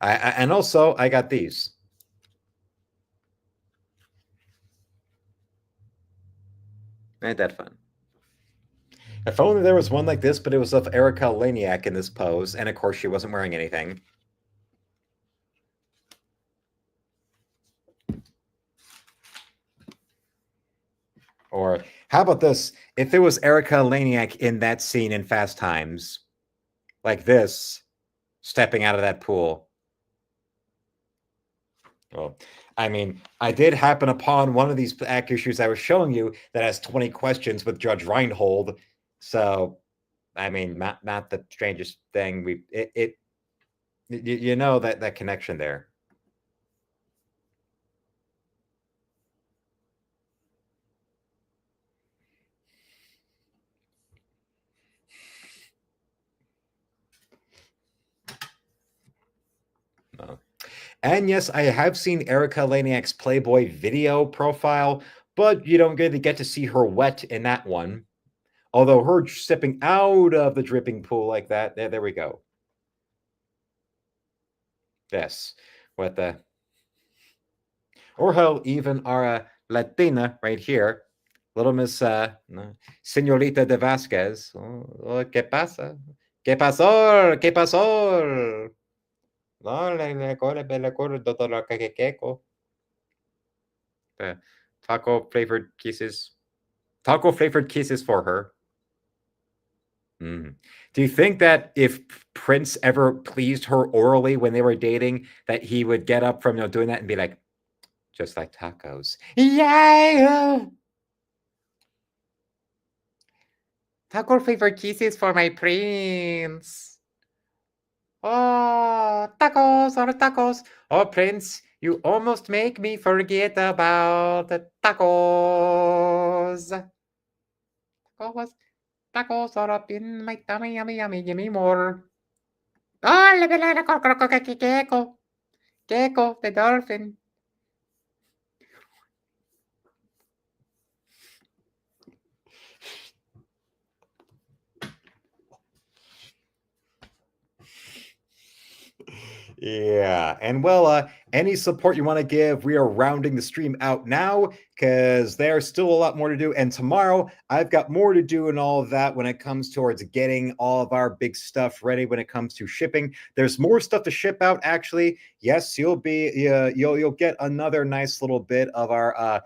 Speaker 1: And also, I got these. Ain't that fun? If only there was one like this, but it was of Erica Laniak in this pose, and of course she wasn't wearing anything. Or how about this? If it was Erica Laniak in that scene in Fast Times, like this, stepping out of that pool. Well, I mean, I did happen upon one of these act issues I was showing you that has 20 questions with Judge Reinhold. So, I mean, not the strangest thing. That connection there. No. And yes, I have seen Erica Laniak's Playboy video profile, but you don't really get to see her wet in that one. Although her stepping out of the dripping pool like that, there we go. Yes, with the or how even our Latina right here, little Miss Señorita de Vasquez. Oh, ¿qué pasa? ¿Qué pasó? ¿Qué pasó? No, le corre todo lo que queco. Taco flavored kisses. Taco flavored kisses for her. Mm. Do you think that if Prince ever pleased her orally when they were dating, that he would get up from doing that and be like, just like tacos? Yeah.
Speaker 4: Taco flavored kisses for my prince. Oh, tacos or tacos. Oh, Prince, you almost make me forget about the tacos. Tacos, tacos are up in my tummy, yummy, yummy, give me more. Oh, la bella, gecko, gecko, the dolphin.
Speaker 1: Yeah, and well, any support you want to give, we are rounding the stream out now because there's still a lot more to do. And tomorrow, I've got more to do and all of that when it comes towards getting all of our big stuff ready. When it comes to shipping, there's more stuff to ship out. Actually, yes, you'll get another nice little bit of our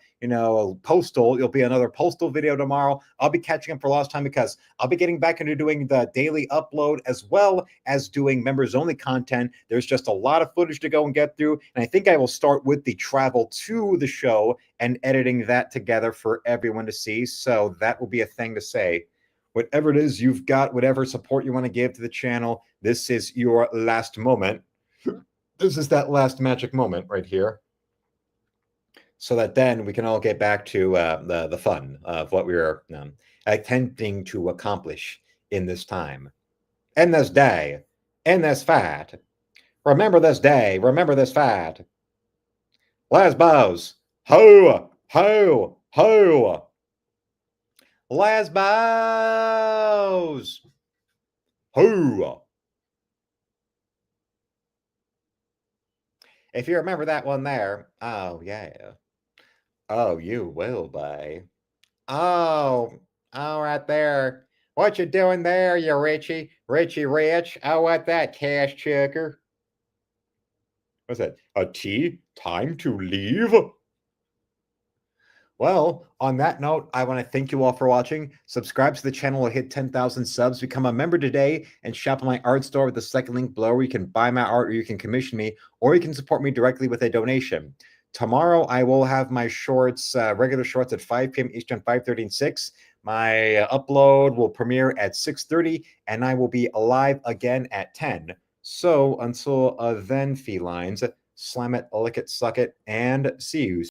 Speaker 1: postal. You'll be another postal video tomorrow. I'll be catching up for lost time because I'll be getting back into doing the daily upload as well as doing members only content. There's just a lot of footage to go and get through. And I think I will start with the travel to the show and editing that together for everyone to see. So that will be a thing to say. Whatever it is you've got, whatever support you want to give to the channel, this is your last moment. This is that last magic moment right here. So that then we can all get back to the fun of what we were attempting to accomplish in this time. And this day, and this fight. Remember this day, remember this fight. Lesbos, ho, ho, ho. Lesbos, ho. If you remember that one there, oh yeah. Oh, you will, be. Oh, right there. What you doing there, you Richie Rich? Oh, what that cash chucker? What's that? A tea? Time to leave? Well, on that note, I want to thank you all for watching. Subscribe to the channel or hit 10,000 subs. Become a member today and shop at my art store with the second link below where you can buy my art or you can commission me or you can support me directly with a donation. Tomorrow, I will have my shorts, regular shorts at 5 p.m. Eastern, 5:30 and 6. My upload will premiere at 6:30 and I will be live again at 10. So until then, felines, slam it, lick it, suck it, and see you